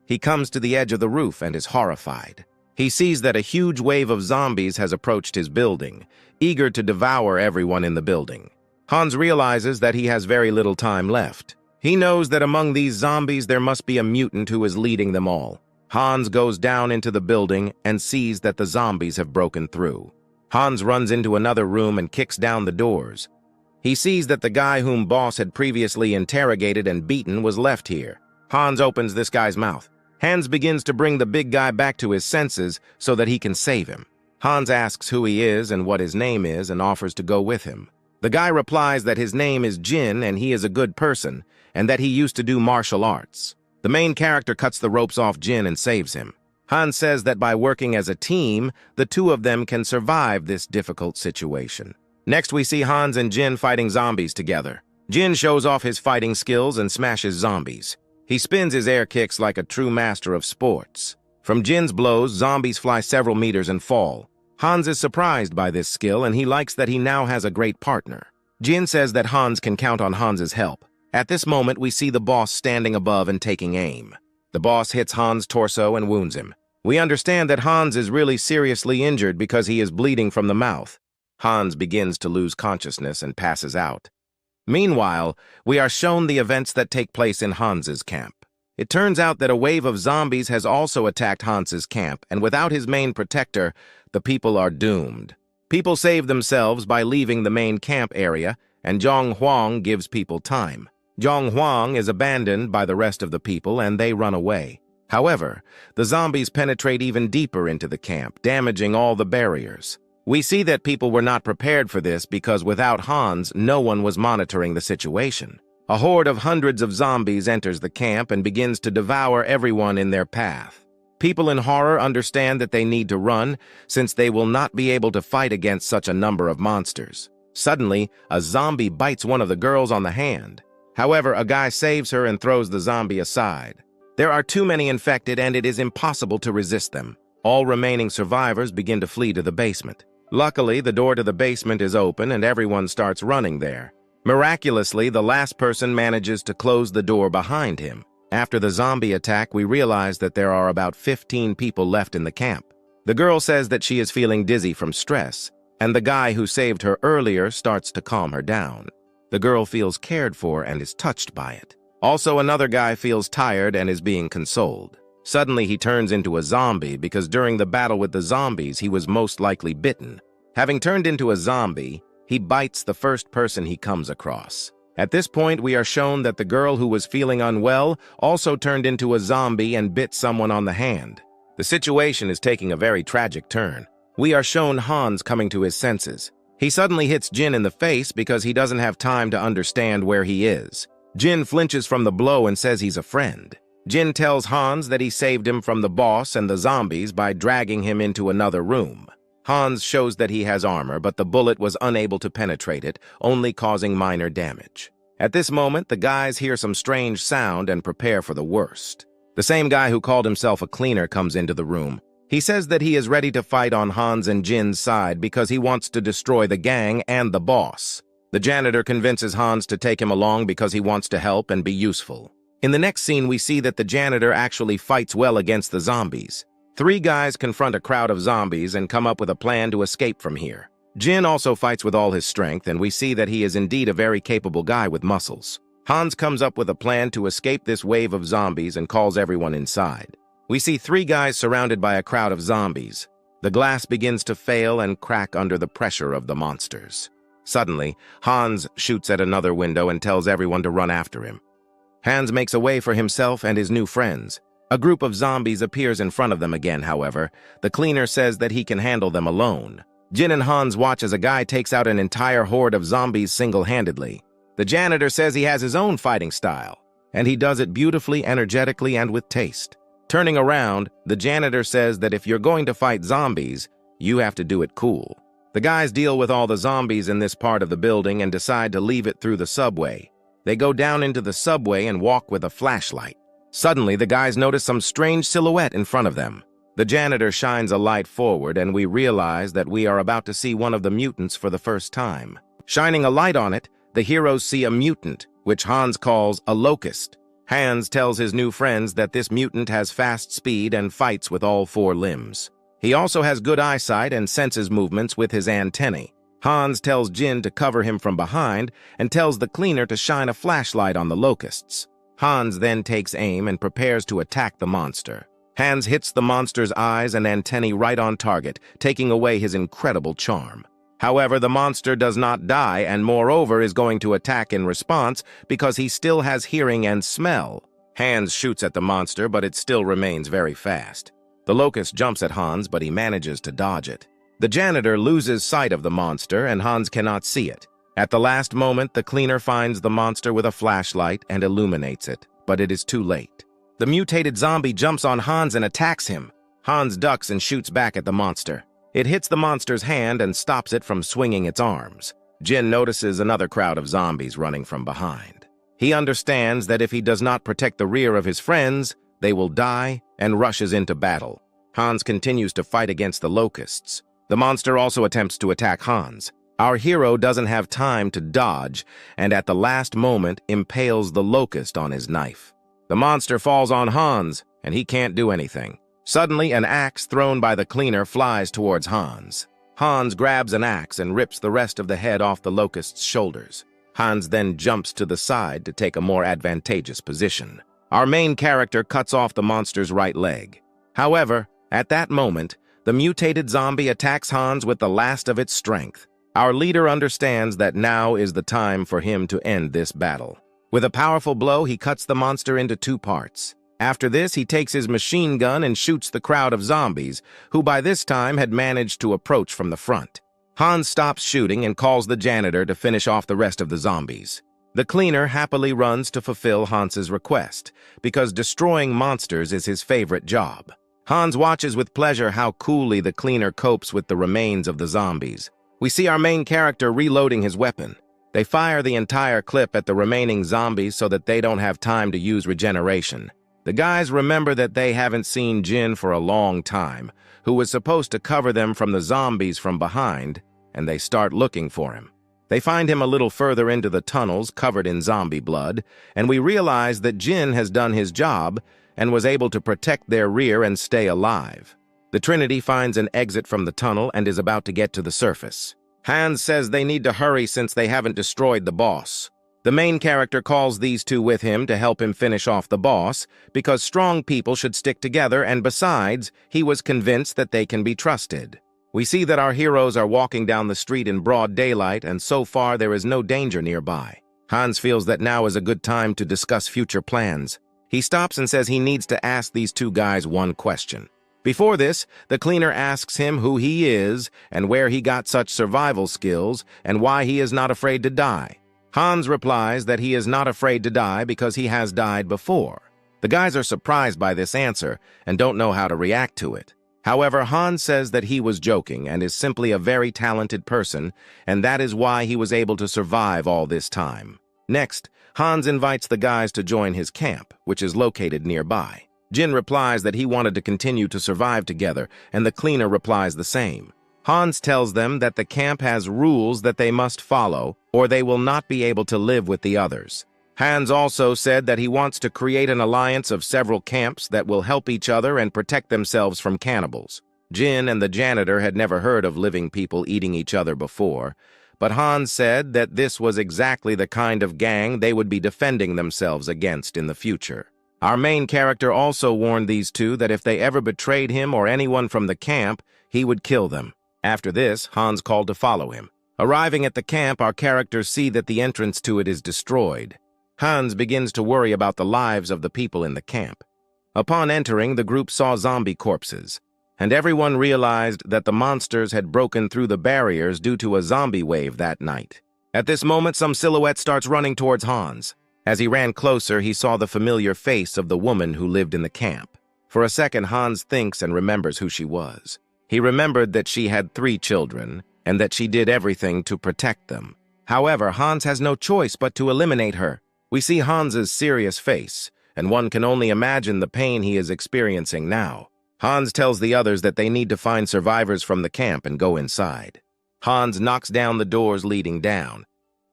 Speaker 1: He comes to the edge of the roof and is horrified. He sees that a huge wave of zombies has approached his building, eager to devour everyone in the building. Hans realizes that he has very little time left. He knows that among these zombies there must be a mutant who is leading them all. Hans goes down into the building and sees that the zombies have broken through. Hans runs into another room and kicks down the doors. He sees that the guy whom boss had previously interrogated and beaten was left here. Hans opens this guy's mouth. Hans begins to bring the big guy back to his senses so that he can save him. Hans asks who he is and what his name is and offers to go with him. The guy replies that his name is Jin and he is a good person, and that he used to do martial arts. The main character cuts the ropes off Jin and saves him. Hans says that by working as a team, the two of them can survive this difficult situation. Next, we see Hans and Jin fighting zombies together. Jin shows off his fighting skills and smashes zombies. He spins his air kicks like a true master of sports. From Jin's blows, zombies fly several meters and fall. Hans is surprised by this skill, and he likes that he now has a great partner. Jin says that Hans can count on Hans's help. At this moment, we see the boss standing above and taking aim. The boss hits Hans' torso and wounds him. We understand that Hans is really seriously injured because he is bleeding from the mouth. Hans begins to lose consciousness and passes out. Meanwhile, we are shown the events that take place in Hans's camp. It turns out that a wave of zombies has also attacked Hans's camp, and without his main protector, the people are doomed. People save themselves by leaving the main camp area, and Zhong Huang gives people time. Zhong Huang is abandoned by the rest of the people, and they run away. However, the zombies penetrate even deeper into the camp, damaging all the barriers. We see that people were not prepared for this because without Hans, no one was monitoring the situation. A horde of hundreds of zombies enters the camp and begins to devour everyone in their path. People in horror understand that they need to run, since they will not be able to fight against such a number of monsters. Suddenly, a zombie bites one of the girls on the hand. However, a guy saves her and throws the zombie aside. There are too many infected, and it is impossible to resist them. All remaining survivors begin to flee to the basement. Luckily, the door to the basement is open and everyone starts running there. Miraculously, the last person manages to close the door behind him. After the zombie attack, we realize that there are about 15 people left in the camp. The girl says that she is feeling dizzy from stress, and the guy who saved her earlier starts to calm her down. The girl feels cared for and is touched by it. Also, another guy feels tired and is being consoled. Suddenly, he turns into a zombie because during the battle with the zombies, he was most likely bitten. Having turned into a zombie, he bites the first person he comes across. At this point, we are shown that the girl who was feeling unwell also turned into a zombie and bit someone on the hand. The situation is taking a very tragic turn. We are shown Hans coming to his senses. He suddenly hits Jin in the face because he doesn't have time to understand where he is. Jin flinches from the blow and says he's a friend. Jin tells Hans that he saved him from the boss and the zombies by dragging him into another room. Hans shows that he has armor, but the bullet was unable to penetrate it, only causing minor damage. At this moment, the guys hear some strange sound and prepare for the worst. The same guy who called himself a cleaner comes into the room. He says that he is ready to fight on Hans and Jin's side because he wants to destroy the gang and the boss. The janitor convinces Hans to take him along because he wants to help and be useful. In the next scene, we see that the janitor actually fights well against the zombies. 3 guys confront a crowd of zombies and come up with a plan to escape from here. Jin also fights with all his strength, and we see that he is indeed a very capable guy with muscles. Hans comes up with a plan to escape this wave of zombies and calls everyone inside. We see 3 guys surrounded by a crowd of zombies. The glass begins to fail and crack under the pressure of the monsters. Suddenly, Hans shoots at another window and tells everyone to run after him. Hans makes a way for himself and his new friends. A group of zombies appears in front of them again, however. The cleaner says that he can handle them alone. Jin and Hans watch as a guy takes out an entire horde of zombies single-handedly. The janitor says he has his own fighting style, and he does it beautifully, energetically, and with taste. Turning around, the janitor says that if you're going to fight zombies, you have to do it cool. The guys deal with all the zombies in this part of the building and decide to leave it through the subway. They go down into the subway and walk with a flashlight. Suddenly, the guys notice some strange silhouette in front of them. The janitor shines a light forward, and we realize that we are about to see one of the mutants for the first time. Shining a light on it, the heroes see a mutant, which Hans calls a locust. Hans tells his new friends that this mutant has fast speed and fights with all 4 limbs. He also has good eyesight and senses movements with his antennae. Hans tells Jin to cover him from behind and tells the cleaner to shine a flashlight on the locusts. Hans then takes aim and prepares to attack the monster. Hans hits the monster's eyes and antennae right on target, taking away his incredible charm. However, the monster does not die and moreover is going to attack in response because he still has hearing and smell. Hans shoots at the monster, but it still remains very fast. The locust jumps at Hans, but he manages to dodge it. The janitor loses sight of the monster, and Hans cannot see it. At the last moment, the cleaner finds the monster with a flashlight and illuminates it, but it is too late. The mutated zombie jumps on Hans and attacks him. Hans ducks and shoots back at the monster. It hits the monster's hand and stops it from swinging its arms. Jin notices another crowd of zombies running from behind. He understands that if he does not protect the rear of his friends, they will die, and rushes into battle. Hans continues to fight against the locusts. The monster also attempts to attack Hans. Our hero doesn't have time to dodge, and at the last moment impales the locust on his knife. The monster falls on Hans, and he can't do anything. Suddenly, an axe thrown by the cleaner flies towards Hans. Hans grabs an axe and rips the rest of the head off the locust's shoulders. Hans then jumps to the side to take a more advantageous position. Our main character cuts off the monster's right leg. However, at that moment, the mutated zombie attacks Hans with the last of its strength. Our leader understands that now is the time for him to end this battle. With a powerful blow, he cuts the monster into 2 parts. After this, he takes his machine gun and shoots the crowd of zombies, who by this time had managed to approach from the front. Hans stops shooting and calls the janitor to finish off the rest of the zombies. The cleaner happily runs to fulfill Hans's request, because destroying monsters is his favorite job. Hans watches with pleasure how coolly the cleaner copes with the remains of the zombies. We see our main character reloading his weapon. They fire the entire clip at the remaining zombies so that they don't have time to use regeneration. The guys remember that they haven't seen Jin for a long time, who was supposed to cover them from the zombies from behind, and they start looking for him. They find him a little further into the tunnels covered in zombie blood, and we realize that Jin has done his job and was able to protect their rear and stay alive. The Trinity finds an exit from the tunnel and is about to get to the surface. Hans says they need to hurry since they haven't destroyed the boss. The main character calls these 2 with him to help him finish off the boss, because strong people should stick together, and besides, he was convinced that they can be trusted. We see that our heroes are walking down the street in broad daylight, and so far there is no danger nearby. Hans feels that now is a good time to discuss future plans. He stops and says he needs to ask these 2 guys one question. Before this, the cleaner asks him who he is and where he got such survival skills and why he is not afraid to die. Hans replies that he is not afraid to die because he has died before. The guys are surprised by this answer and don't know how to react to it. However, Hans says that he was joking and is simply a very talented person, and that is why he was able to survive all this time. Next, Hans invites the guys to join his camp, which is located nearby. Jin replies that he wanted to continue to survive together, and the cleaner replies the same. Hans tells them that the camp has rules that they must follow, or they will not be able to live with the others. Hans also said that he wants to create an alliance of several camps that will help each other and protect themselves from cannibals. Jin and the janitor had never heard of living people eating each other before, but Hans said that this was exactly the kind of gang they would be defending themselves against in the future. Our main character also warned these 2 that if they ever betrayed him or anyone from the camp, he would kill them. After this, Hans called to follow him. Arriving at the camp, our characters see that the entrance to it is destroyed. Hans begins to worry about the lives of the people in the camp. Upon entering, the group saw zombie corpses, and everyone realized that the monsters had broken through the barriers due to a zombie wave that night. At this moment, some silhouette starts running towards Hans. As he ran closer, he saw the familiar face of the woman who lived in the camp. For a second, Hans thinks and remembers who she was. He remembered that she had 3 children, and that she did everything to protect them. However, Hans has no choice but to eliminate her. We see Hans's serious face, and one can only imagine the pain he is experiencing now. Hans tells the others that they need to find survivors from the camp and go inside. Hans knocks down the doors leading down.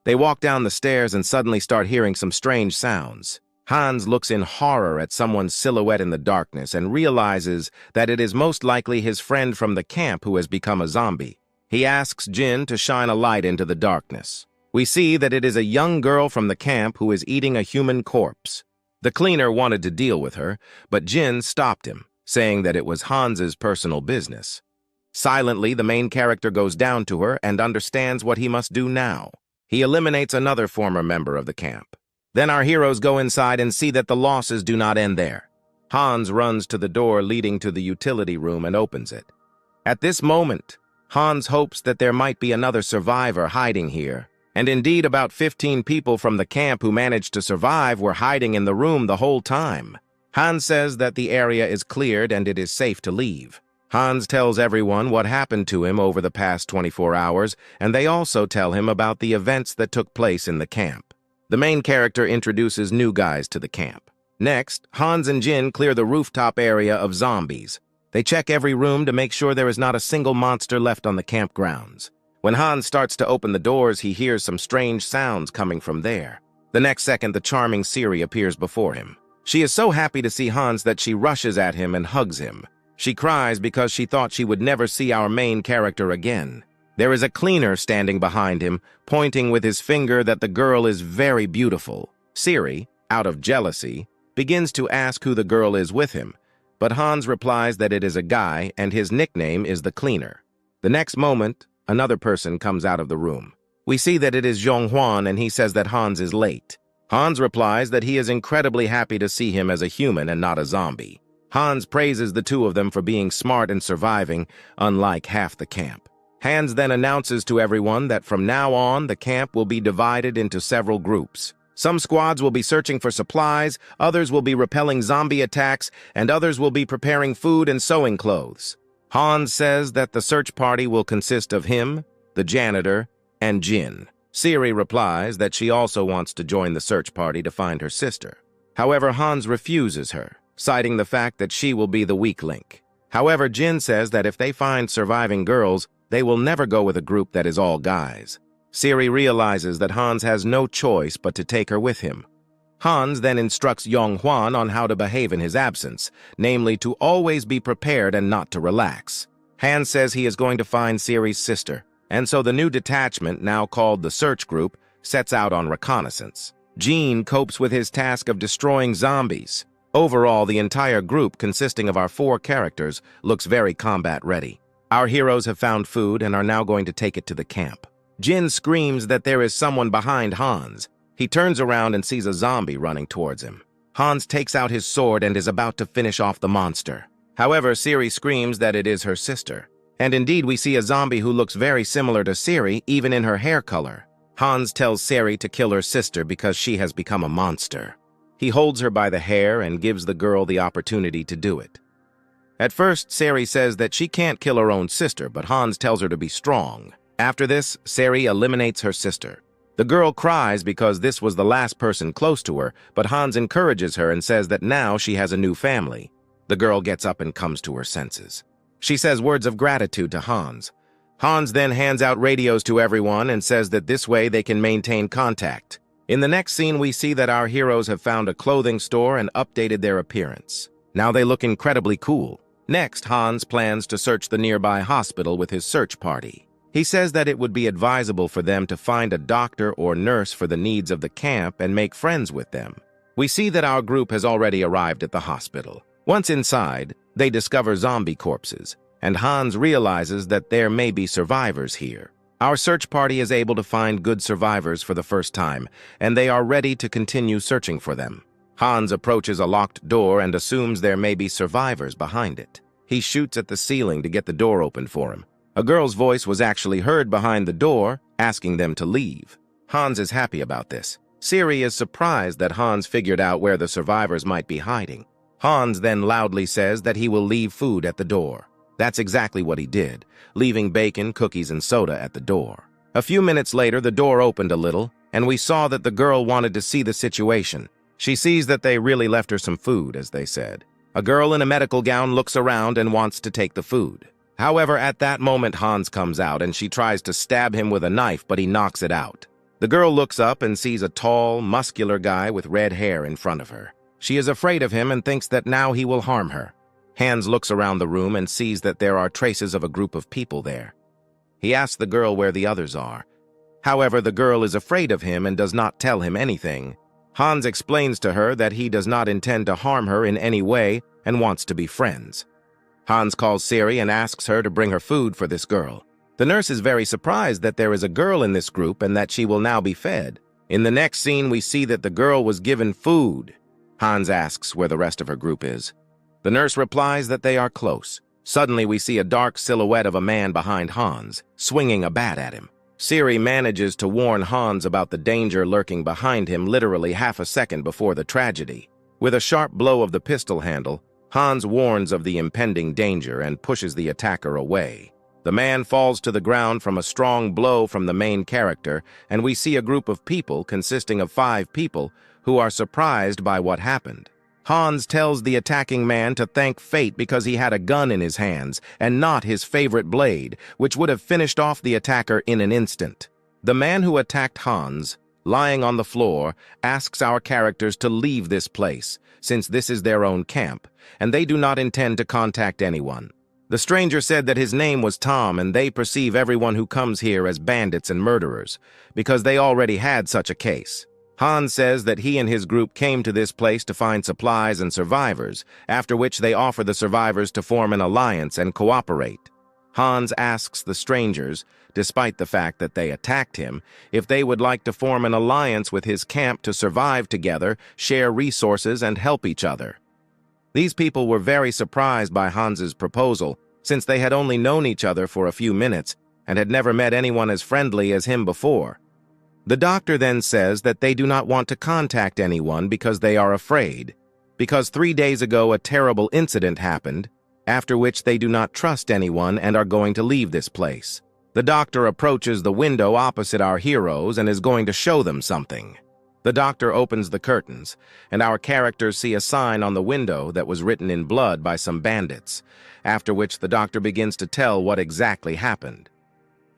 Speaker 1: They walk down the stairs and suddenly start hearing some strange sounds. Hans looks in horror at someone's silhouette in the darkness and realizes that it is most likely his friend from the camp who has become a zombie. He asks Jin to shine a light into the darkness. We see that it is a young girl from the camp who is eating a human corpse. The cleaner wanted to deal with her, but Jin stopped him, saying that it was Hans's personal business. Silently, the main character goes down to her and understands what he must do now. He eliminates another former member of the camp. Then our heroes go inside and see that the losses do not end there. Hans runs to the door leading to the utility room and opens it. At this moment, Hans hopes that there might be another survivor hiding here. And indeed, about 15 people from the camp who managed to survive were hiding in the room the whole time. Hans says that the area is cleared and it is safe to leave. Hans tells everyone what happened to him over the past 24 hours, and they also tell him about the events that took place in the camp. The main character introduces new guys to the camp. Next, Hans and Jin clear the rooftop area of zombies. They check every room to make sure there is not a single monster left on the campgrounds. When Hans starts to open the doors, he hears some strange sounds coming from there. The next second, the charming Siri appears before him. She is so happy to see Hans that she rushes at him and hugs him. She cries because she thought she would never see our main character again. There is a cleaner standing behind him, pointing with his finger that the girl is very beautiful. Siri, out of jealousy, begins to ask who the girl is with him, but Hans replies that it is a guy and his nickname is the cleaner. The next moment, another person comes out of the room. We see that it is Zhonghwan, and he says that Hans is late. Hans replies that he is incredibly happy to see him as a human and not a zombie. Hans praises the two of them for being smart and surviving, unlike half the camp. Hans then announces to everyone that from now on, the camp will be divided into several groups. Some squads will be searching for supplies, others will be repelling zombie attacks, and others will be preparing food and sewing clothes. Hans says that the search party will consist of him, the janitor, and Jin. Siri replies that she also wants to join the search party to find her sister. However, Hans refuses her, citing the fact that she will be the weak link. However, Jin says that if they find surviving girls, they will never go with a group that is all guys. Siri realizes that Hans has no choice but to take her with him. Hans then instructs Yonghwan on how to behave in his absence, namely to always be prepared and not to relax. Hans says he is going to find Siri's sister, and so the new detachment, now called the Search Group, sets out on reconnaissance. Gene copes with his task of destroying zombies. Overall, the entire group, consisting of our 4 characters, looks very combat-ready. Our heroes have found food and are now going to take it to the camp. Jin screams that there is someone behind Hans. He turns around and sees a zombie running towards him. Hans takes out his sword and is about to finish off the monster. However, Siri screams that it is her sister. And indeed, we see a zombie who looks very similar to Siri, even in her hair color. Hans tells Siri to kill her sister because she has become a monster. He holds her by the hair and gives the girl the opportunity to do it. At first, Siri says that she can't kill her own sister, but Hans tells her to be strong. After this, Siri eliminates her sister. The girl cries because this was the last person close to her, but Hans encourages her and says that now she has a new family. The girl gets up and comes to her senses. She says words of gratitude to Hans. Hans then hands out radios to everyone and says that this way they can maintain contact. In the next scene, we see that our heroes have found a clothing store and updated their appearance. Now they look incredibly cool. Next, Hans plans to search the nearby hospital with his search party. He says that it would be advisable for them to find a doctor or nurse for the needs of the camp and make friends with them. We see that our group has already arrived at the hospital. Once inside, they discover zombie corpses, and Hans realizes that there may be survivors here. Our search party is able to find good survivors for the first time, and they are ready to continue searching for them. Hans approaches a locked door and assumes there may be survivors behind it. He shoots at the ceiling to get the door open for him. A girl's voice was actually heard behind the door, asking them to leave. Hans is happy about this. Siri is surprised that Hans figured out where the survivors might be hiding. Hans then loudly says that he will leave food at the door. That's exactly what he did, leaving bacon, cookies, and soda at the door. A few minutes later, the door opened a little, and we saw that the girl wanted to see the situation. She sees that they really left her some food, as they said. A girl in a medical gown looks around and wants to take the food. However, at that moment, Hans comes out, and she tries to stab him with a knife, but he knocks it out. The girl looks up and sees a tall, muscular guy with red hair in front of her. She is afraid of him and thinks that now he will harm her. Hans looks around the room and sees that there are traces of a group of people there. He asks the girl where the others are. However, the girl is afraid of him and does not tell him anything. Hans explains to her that he does not intend to harm her in any way and wants to be friends. Hans calls Siri and asks her to bring her food for this girl. The nurse is very surprised that there is a girl in this group and that she will now be fed. In the next scene, we see that the girl was given food. Hans asks where the rest of her group is. The nurse replies that they are close. Suddenly, we see a dark silhouette of a man behind Hans, swinging a bat at him. Siri manages to warn Hans about the danger lurking behind him literally half a second before the tragedy. With a sharp blow of the pistol handle, Hans warns of the impending danger and pushes the attacker away. The man falls to the ground from a strong blow from the main character, and we see a group of people consisting of 5 people who are surprised by what happened. Hans tells the attacking man to thank fate because he had a gun in his hands and not his favorite blade, which would have finished off the attacker in an instant. The man who attacked Hans, lying on the floor, asks our characters to leave this place, since this is their own camp, and they do not intend to contact anyone. The stranger said that his name was Tom, and they perceive everyone who comes here as bandits and murderers, because they already had such a case. Hans says that he and his group came to this place to find supplies and survivors, after which they offer the survivors to form an alliance and cooperate. Hans asks the strangers, despite the fact that they attacked him, if they would like to form an alliance with his camp to survive together, share resources, and help each other. These people were very surprised by Hans's proposal, since they had only known each other for a few minutes and had never met anyone as friendly as him before. The doctor then says that they do not want to contact anyone because they are afraid, because 3 days ago a terrible incident happened, after which they do not trust anyone and are going to leave this place. The doctor approaches the window opposite our heroes and is going to show them something. The doctor opens the curtains, and our characters see a sign on the window that was written in blood by some bandits, after which the doctor begins to tell what exactly happened.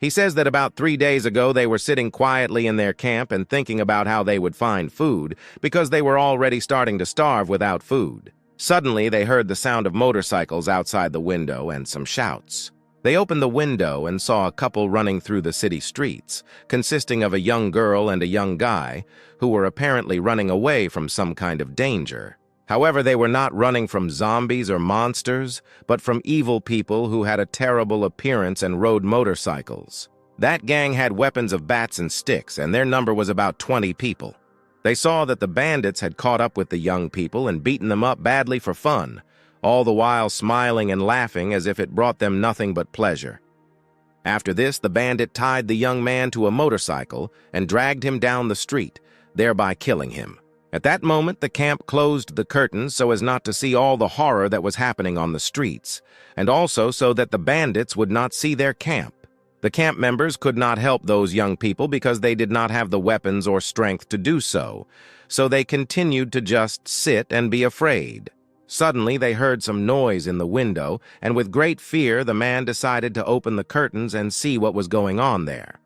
Speaker 1: He says that about 3 days ago they were sitting quietly in their camp and thinking about how they would find food, because they were already starting to starve without food. Suddenly they heard the sound of motorcycles outside the window and some shouts. They opened the window and saw a couple running through the city streets, consisting of a young girl and a young guy, who were apparently running away from some kind of danger. However, they were not running from zombies or monsters, but from evil people who had a terrible appearance and rode motorcycles. That gang had weapons of bats and sticks, and their number was about 20 people. They saw that the bandits had caught up with the young people and beaten them up badly for fun, all the while smiling and laughing as if it brought them nothing but pleasure. After this, the bandit tied the young man to a motorcycle and dragged him down the street, thereby killing him. At that moment, the camp closed the curtains so as not to see all the horror that was happening on the streets, and also so that the bandits would not see their camp. The camp members could not help those young people because they did not have the weapons or strength to do so they continued to just sit and be afraid. Suddenly, they heard some noise in the window, and with great fear, the man decided to open the curtains and see what was going on there.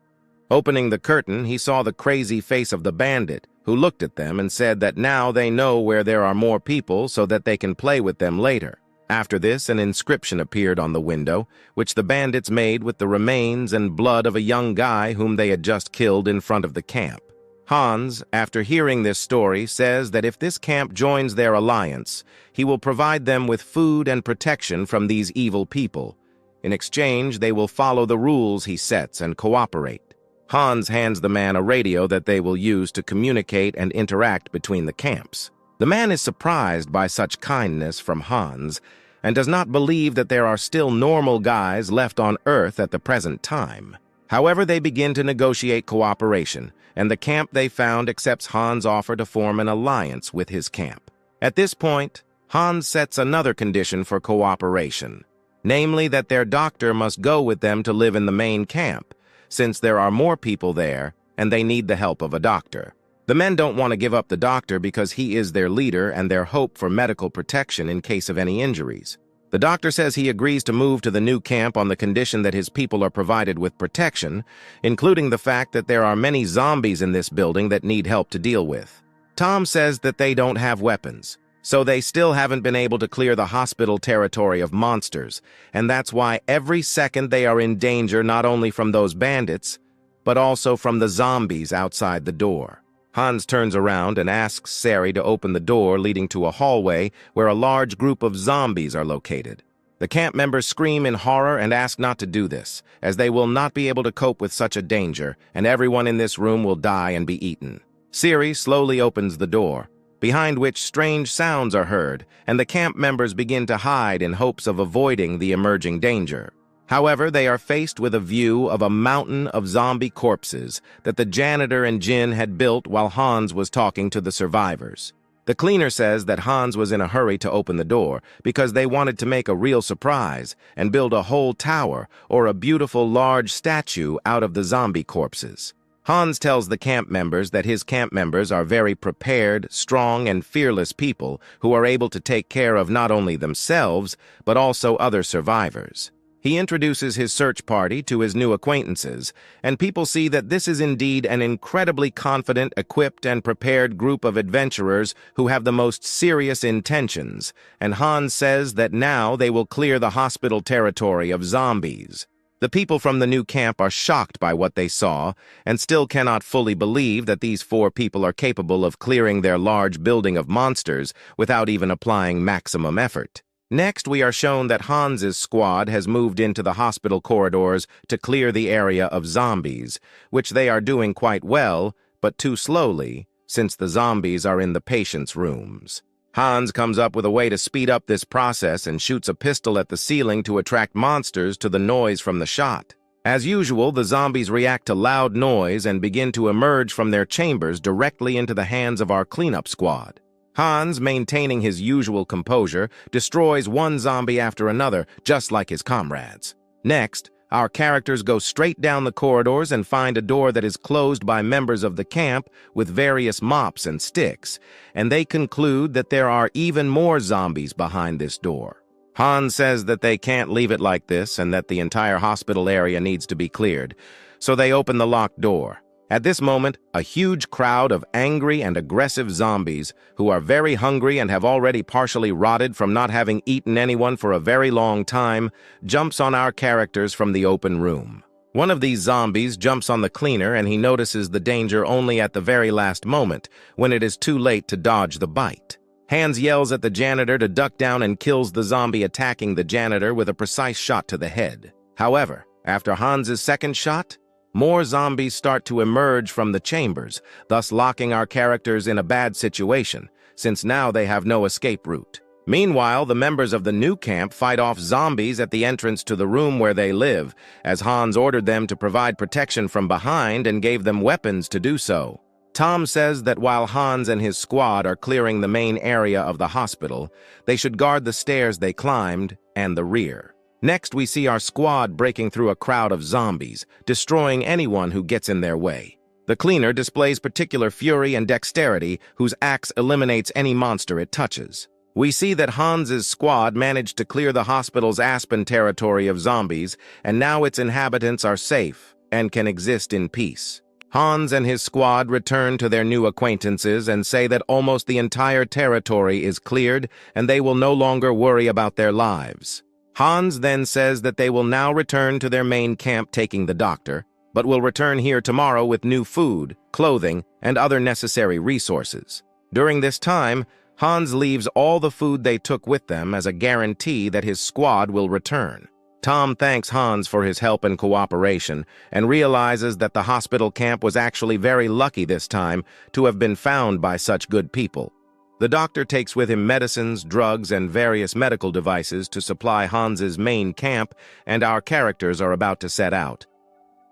Speaker 1: Opening the curtain, he saw the crazy face of the bandit, who looked at them and said that now they know where there are more people so that they can play with them later. After this, an inscription appeared on the window, which the bandits made with the remains and blood of a young guy whom they had just killed in front of the camp. Hans, after hearing this story, says that if this camp joins their alliance, he will provide them with food and protection from these evil people. In exchange, they will follow the rules he sets and cooperate. Hans hands the man a radio that they will use to communicate and interact between the camps. The man is surprised by such kindness from Hans and does not believe that there are still normal guys left on Earth at the present time. However, they begin to negotiate cooperation, and the camp they found accepts Hans' offer to form an alliance with his camp. At this point, Hans sets another condition for cooperation, namely that their doctor must go with them to live in the main camp, since there are more people there and they need the help of a doctor. The men don't want to give up the doctor because he is their leader and their hope for medical protection in case of any injuries. The doctor says he agrees to move to the new camp on the condition that his people are provided with protection, including the fact that there are many zombies in this building that need help to deal with. Tom says that they don't have weapons, so they still haven't been able to clear the hospital territory of monsters, and that's why every second they are in danger not only from those bandits, but also from the zombies outside the door. Hans turns around and asks Sari to open the door leading to a hallway where a large group of zombies are located. The camp members scream in horror and ask not to do this, as they will not be able to cope with such a danger, and everyone in this room will die and be eaten. Sari slowly opens the door, behind which strange sounds are heard, and the camp members begin to hide in hopes of avoiding the emerging danger. However, they are faced with a view of a mountain of zombie corpses that the janitor and Jin had built while Hans was talking to the survivors. The cleaner says that Hans was in a hurry to open the door because they wanted to make a real surprise and build a whole tower or a beautiful large statue out of the zombie corpses. Hans tells the camp members that his camp members are very prepared, strong, and fearless people who are able to take care of not only themselves, but also other survivors. He introduces his search party to his new acquaintances, and people see that this is indeed an incredibly confident, equipped, and prepared group of adventurers who have the most serious intentions, and Hans says that now they will clear the hospital territory of zombies. The people from the new camp are shocked by what they saw and still cannot fully believe that these 4 people are capable of clearing their large building of monsters without even applying maximum effort. Next, we are shown that Hans's squad has moved into the hospital corridors to clear the area of zombies, which they are doing quite well, but too slowly, since the zombies are in the patients' rooms. Hans comes up with a way to speed up this process and shoots a pistol at the ceiling to attract monsters to the noise from the shot. As usual, the zombies react to loud noise and begin to emerge from their chambers directly into the hands of our cleanup squad. Hans, maintaining his usual composure, destroys one zombie after another, just like his comrades. Next, our characters go straight down the corridors and find a door that is closed by members of the camp with various mops and sticks, and they conclude that there are even more zombies behind this door. Hans says that they can't leave it like this and that the entire hospital area needs to be cleared, so they open the locked door. At this moment, a huge crowd of angry and aggressive zombies, who are very hungry and have already partially rotted from not having eaten anyone for a very long time, jumps on our characters from the open room. One of these zombies jumps on the cleaner and he notices the danger only at the very last moment, when it is too late to dodge the bite. Hans yells at the janitor to duck down and kills the zombie attacking the janitor with a precise shot to the head. However, after Hans's second shot, more zombies start to emerge from the chambers, thus locking our characters in a bad situation, since now they have no escape route. Meanwhile, the members of the new camp fight off zombies at the entrance to the room where they live, as Hans ordered them to provide protection from behind and gave them weapons to do so. Tom says that while Hans and his squad are clearing the main area of the hospital, they should guard the stairs they climbed and the rear. Next, we see our squad breaking through a crowd of zombies, destroying anyone who gets in their way. The cleaner displays particular fury and dexterity, whose axe eliminates any monster it touches. We see that Hans's squad managed to clear the hospital's Aspen territory of zombies, and now its inhabitants are safe and can exist in peace. Hans and his squad return to their new acquaintances and say that almost the entire territory is cleared and they will no longer worry about their lives. Hans then says that they will now return to their main camp taking the doctor, but will return here tomorrow with new food, clothing, and other necessary resources. During this time, Hans leaves all the food they took with them as a guarantee that his squad will return. Tom thanks Hans for his help and cooperation and realizes that the hospital camp was actually very lucky this time to have been found by such good people. The doctor takes with him medicines, drugs, and various medical devices to supply Hans's main camp, and our characters are about to set out.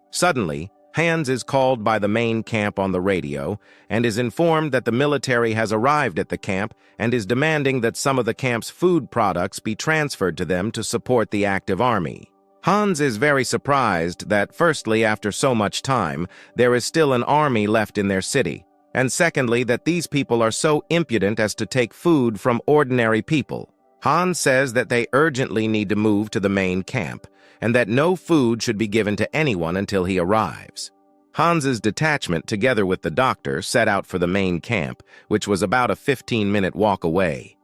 Speaker 1: Suddenly, Hans is called by the main camp on the radio and is informed that the military has arrived at the camp and is demanding that some of the camp's food products be transferred to them to support the active army. Hans is very surprised that, firstly, after so much time, there is still an army left in their city, and secondly, that these people are so impudent as to take food from ordinary people. Hans says that they urgently need to move to the main camp, and that no food should be given to anyone until he arrives. Hans's detachment, together with the doctor, set out for the main camp, which was about a 15-minute walk away.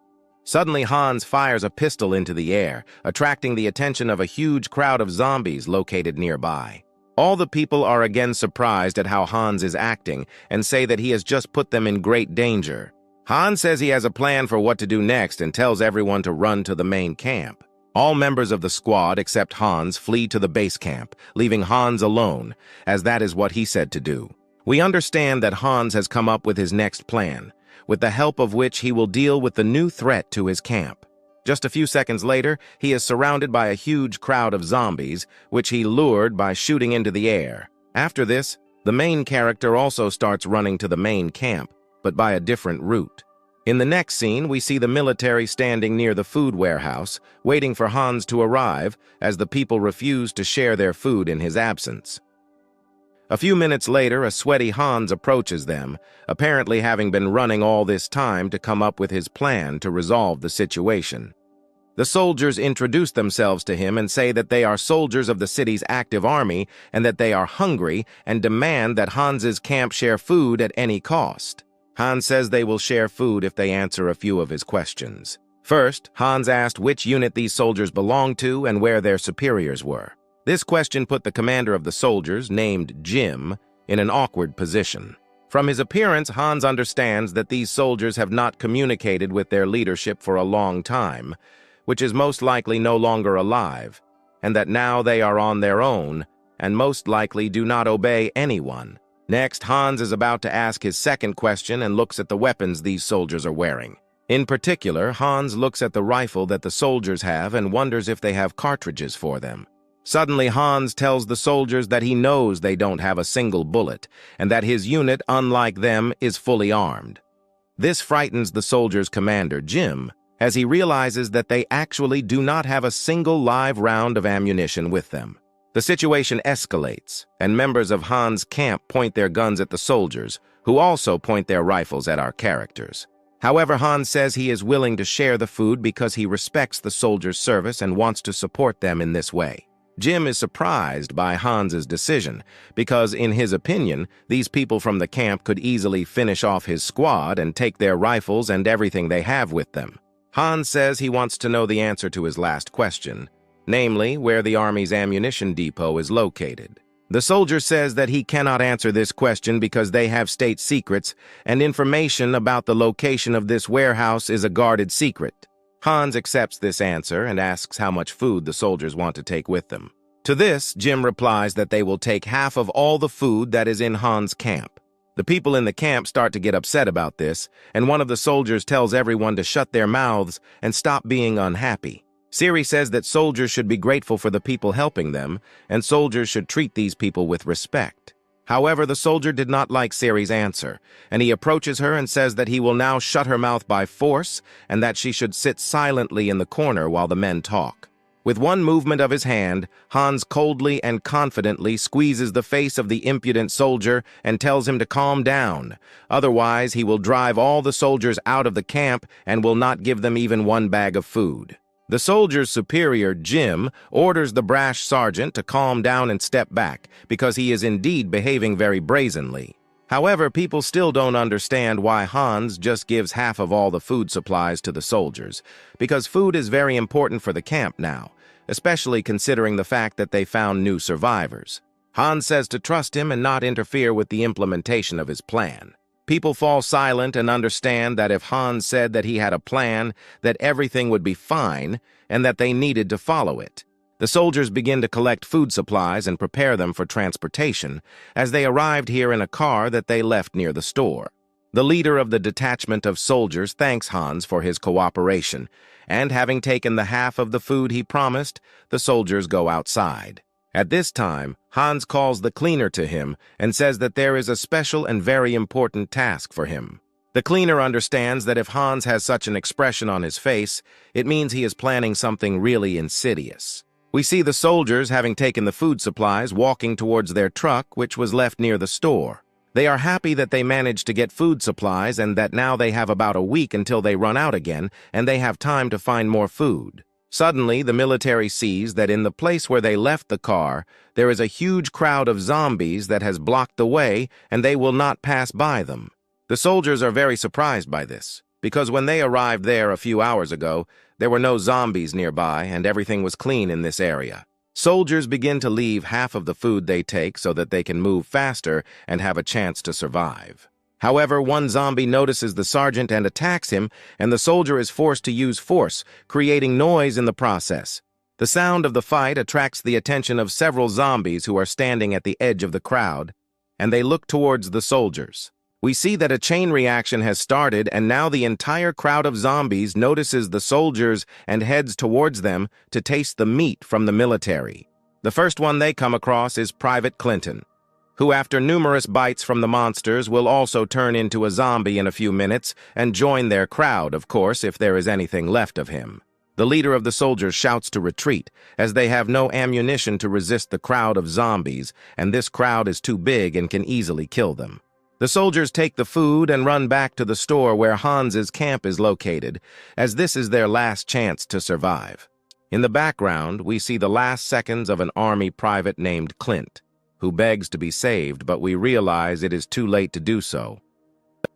Speaker 1: Suddenly, Hans fires a pistol into the air, attracting the attention of a huge crowd of zombies located nearby. All the people are again surprised at how Hans is acting and say that he has just put them in great danger. Hans says he has a plan for what to do next and tells everyone to run to the main camp. All members of the squad except Hans flee to the base camp, leaving Hans alone, as that is what he said to do. We understand that Hans has come up with his next plan, with the help of which he will deal with the new threat to his camp. Just a few seconds later, he is surrounded by a huge crowd of zombies, which he lured by shooting into the air. After this, the main character also starts running to the main camp, but by a different route. In the next scene, we see the military standing near the food warehouse, waiting for Hans to arrive, as the people refuse to share their food in his absence. A few minutes later, a sweaty Hans approaches them, apparently having been running all this time to come up with his plan to resolve the situation. The soldiers introduce themselves to him and say that they are soldiers of the city's active army and that they are hungry and demand that Hans's camp share food at any cost. Hans says they will share food if they answer a few of his questions. First, Hans asked which unit these soldiers belonged to and where their superiors were. This question put the commander of the soldiers, named Jim, in an awkward position. From his appearance, Hans understands that these soldiers have not communicated with their leadership for a long time, which is most likely no longer alive, and that now they are on their own and most likely do not obey anyone. Next, Hans is about to ask his second question and looks at the weapons these soldiers are wearing. In particular, Hans looks at the rifle that the soldiers have and wonders if they have cartridges for them. Suddenly, Hans tells the soldiers that he knows they don't have a single bullet and that his unit, unlike them, is fully armed. This frightens the soldiers' commander, Jim, as he realizes that they actually do not have a single live round of ammunition with them. The situation escalates, and members of Hans' camp point their guns at the soldiers, who also point their rifles at our characters. However, Hans says he is willing to share the food because he respects the soldiers' service and wants to support them in this way. Jim is surprised by Hans's decision, because in his opinion, these people from the camp could easily finish off his squad and take their rifles and everything they have with them. Hans says he wants to know the answer to his last question, namely, where the Army's ammunition depot is located. The soldier says that he cannot answer this question because they have state secrets, and information about the location of this warehouse is a guarded secret. Hans accepts this answer and asks how much food the soldiers want to take with them. To this, Jim replies that they will take half of all the food that is in Hans' camp. The people in the camp start to get upset about this, and one of the soldiers tells everyone to shut their mouths and stop being unhappy. Siri says that soldiers should be grateful for the people helping them, and soldiers should treat these people with respect. However, the soldier did not like Siri's answer, and he approaches her and says that he will now shut her mouth by force and that she should sit silently in the corner while the men talk. With one movement of his hand, Hans coldly and confidently squeezes the face of the impudent soldier and tells him to calm down. Otherwise, he will drive all the soldiers out of the camp and will not give them even one bag of food. The soldier's superior, Jim, orders the brash sergeant to calm down and step back, because he is indeed behaving very brazenly. However, people still don't understand why Hans just gives half of all the food supplies to the soldiers, because food is very important for the camp now, especially considering the fact that they found new survivors. Hans says to trust him and not interfere with the implementation of his plan. People fall silent and understand that if Hans said that he had a plan, that everything would be fine, and that they needed to follow it. The soldiers begin to collect food supplies and prepare them for transportation, as they arrived here in a car that they left near the store. The leader of the detachment of soldiers thanks Hans for his cooperation, and having taken the half of the food he promised, the soldiers go outside. At this time, Hans calls the cleaner to him and says that there is a special and very important task for him. The cleaner understands that if Hans has such an expression on his face, it means he is planning something really insidious. We see the soldiers, having taken the food supplies, walking towards their truck, which was left near the store. They are happy that they managed to get food supplies and that now they have about a week until they run out again and they have time to find more food. Suddenly, the military sees that in the place where they left the car, there is a huge crowd of zombies that has blocked the way and they will not pass by them. The soldiers are very surprised by this, because when they arrived there a few hours ago, there were no zombies nearby and everything was clean in this area. Soldiers begin to leave half of the food they take so that they can move faster and have a chance to survive. However, one zombie notices the sergeant and attacks him, and the soldier is forced to use force, creating noise in the process. The sound of the fight attracts the attention of several zombies who are standing at the edge of the crowd, and they look towards the soldiers. We see that a chain reaction has started, and now the entire crowd of zombies notices the soldiers and heads towards them to taste the meat from the military. The first one they come across is Private Clinton. who after numerous bites from the monsters will also turn into a zombie in a few minutes and join their crowd, of course, if there is anything left of him. The leader of the soldiers shouts to retreat, as they have no ammunition to resist the crowd of zombies, and this crowd is too big and can easily kill them. The soldiers take the food and run back to the store where Hans's camp is located, as this is their last chance to survive. In the background, we see the last seconds of an army private named Clint, who begs to be saved, but we realize it is too late to do so.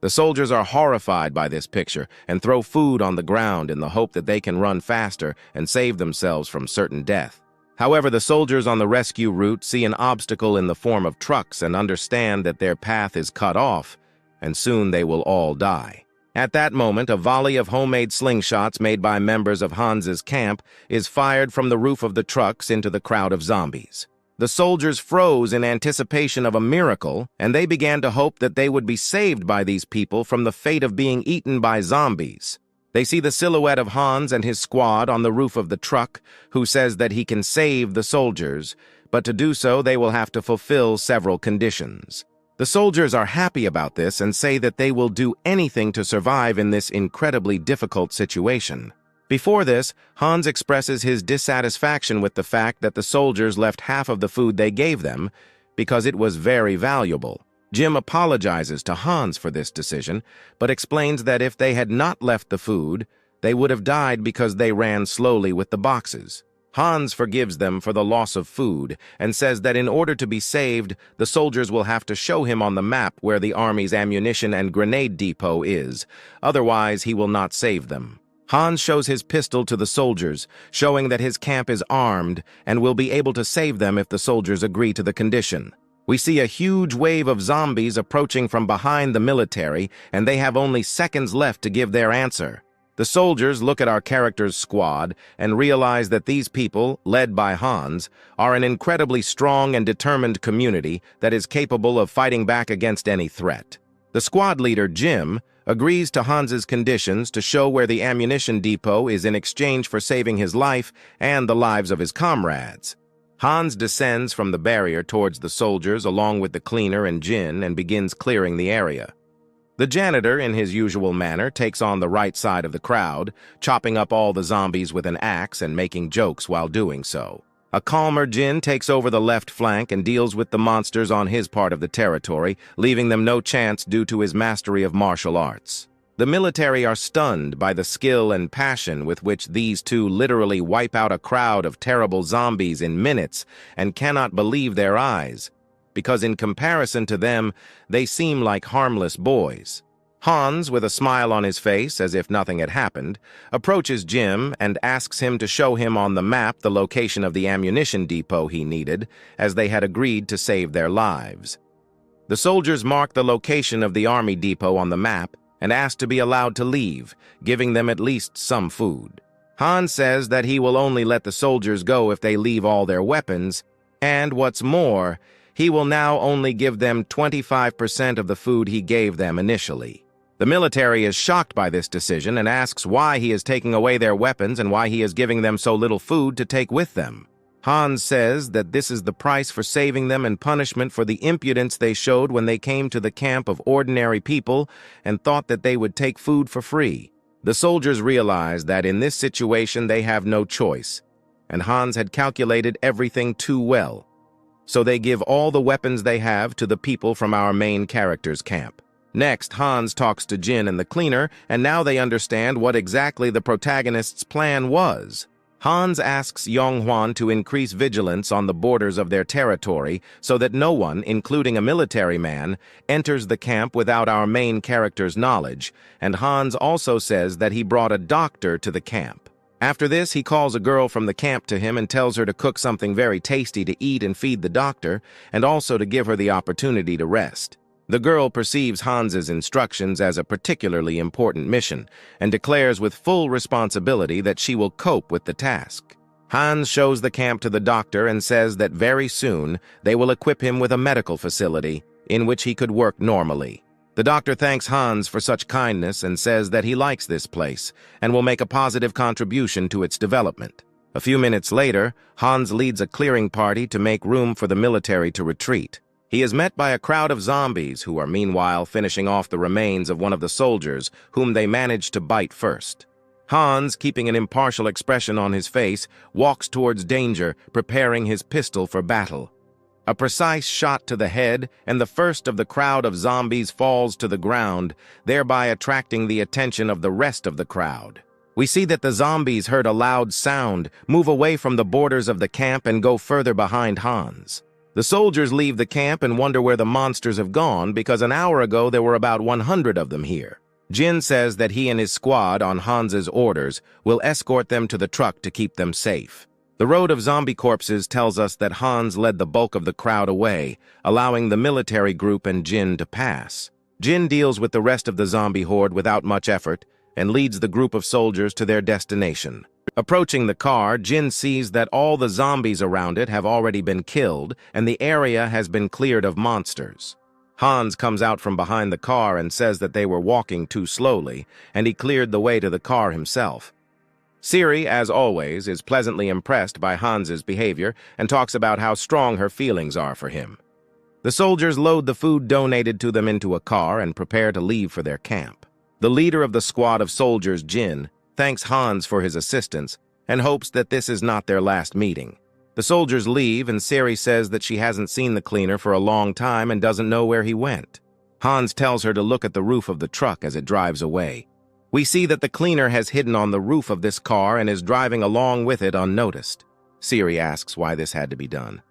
Speaker 1: The soldiers are horrified by this picture and throw food on the ground in the hope that they can run faster and save themselves from certain death. However, the soldiers on the rescue route see an obstacle in the form of trucks and understand that their path is cut off, and soon they will all die. At that moment, a volley of homemade slingshots made by members of Hans's camp is fired from the roof of the trucks into the crowd of zombies. The soldiers froze in anticipation of a miracle, and they began to hope that they would be saved by these people from the fate of being eaten by zombies. They see the silhouette of Hans and his squad on the roof of the truck, who says that he can save the soldiers, but to do so they will have to fulfill several conditions. The soldiers are happy about this and say that they will do anything to survive in this incredibly difficult situation. Before this, Hans expresses his dissatisfaction with the fact that the soldiers left half of the food they gave them because it was very valuable. Jim apologizes to Hans for this decision, but explains that if they had not left the food, they would have died because they ran slowly with the boxes. Hans forgives them for the loss of food and says that in order to be saved, the soldiers will have to show him on the map where the army's ammunition and grenade depot is, otherwise he will not save them. Hans shows his pistol to the soldiers, showing that his camp is armed and will be able to save them if the soldiers agree to the condition. We see a huge wave of zombies approaching from behind the military, and they have only seconds left to give their answer. The soldiers look at our character's squad and realize that these people, led by Hans, are an incredibly strong and determined community that is capable of fighting back against any threat. The squad leader, Jim, agrees to Hans's conditions to show where the ammunition depot is in exchange for saving his life and the lives of his comrades. Hans descends from the barrier towards the soldiers along with the cleaner and Jin and begins clearing the area. The janitor, in his usual manner, takes on the right side of the crowd, chopping up all the zombies with an axe and making jokes while doing so. A calmer Jin takes over the left flank and deals with the monsters on his part of the territory, leaving them no chance due to his mastery of martial arts. The military are stunned by the skill and passion with which these two literally wipe out a crowd of terrible zombies in minutes and cannot believe their eyes, because in comparison to them, they seem like harmless boys. Hans, with a smile on his face as if nothing had happened, approaches Jim and asks him to show him on the map the location of the ammunition depot he needed, as they had agreed to save their lives. The soldiers mark the location of the army depot on the map and ask to be allowed to leave, giving them at least some food. Hans says that he will only let the soldiers go if they leave all their weapons, and what's more, he will now only give them 25% of the food he gave them initially. The military is shocked by this decision and asks why he is taking away their weapons and why he is giving them so little food to take with them. Hans says that this is the price for saving them and punishment for the impudence they showed when they came to the camp of ordinary people and thought that they would take food for free. The soldiers realize that in this situation they have no choice, and Hans had calculated everything too well. So they give all the weapons they have to the people from our main character's camp. Next, Hans talks to Jin and the cleaner, and now they understand what exactly the protagonist's plan was. Hans asks Yonghwan to increase vigilance on the borders of their territory so that no one, including a military man, enters the camp without our main character's knowledge, and Hans also says that he brought a doctor to the camp. After this, he calls a girl from the camp to him and tells her to cook something very tasty to eat and feed the doctor, and also to give her the opportunity to rest. The girl perceives Hans's instructions as a particularly important mission and declares with full responsibility that she will cope with the task. Hans shows the camp to the doctor and says that very soon they will equip him with a medical facility in which he could work normally. The doctor thanks Hans for such kindness and says that he likes this place and will make a positive contribution to its development. A few minutes later, Hans leads a clearing party to make room for the military to retreat. He is met by a crowd of zombies who are meanwhile finishing off the remains of one of the soldiers whom they managed to bite first. Hans, keeping an impartial expression on his face, walks towards danger, preparing his pistol for battle. A precise shot to the head, and the first of the crowd of zombies falls to the ground, thereby attracting the attention of the rest of the crowd. We see that the zombies heard a loud sound, move away from the borders of the camp, and go further behind Hans. The soldiers leave the camp and wonder where the monsters have gone because an hour ago there were about 100 of them here. Jin says that he and his squad, on Hans's orders, will escort them to the truck to keep them safe. The road of zombie corpses tells us that Hans led the bulk of the crowd away, allowing the military group and Jin to pass. Jin deals with the rest of the zombie horde without much effort and leads the group of soldiers to their destination. Approaching the car, Jin sees that all the zombies around it have already been killed and the area has been cleared of monsters. Hans comes out from behind the car and says that they were walking too slowly, and he cleared the way to the car himself. Siri, as always, is pleasantly impressed by Hans's behavior and talks about how strong her feelings are for him. The soldiers load the food donated to them into a car and prepare to leave for their camp. The leader of the squad of soldiers, Jin, thanks Hans for his assistance and hopes that this is not their last meeting. The soldiers leave, and Siri says that she hasn't seen the cleaner for a long time and doesn't know where he went. Hans tells her to look at the roof of the truck as it drives away. We see that the cleaner has hidden on the roof of this car and is driving along with it unnoticed. Siri asks why this had to be done.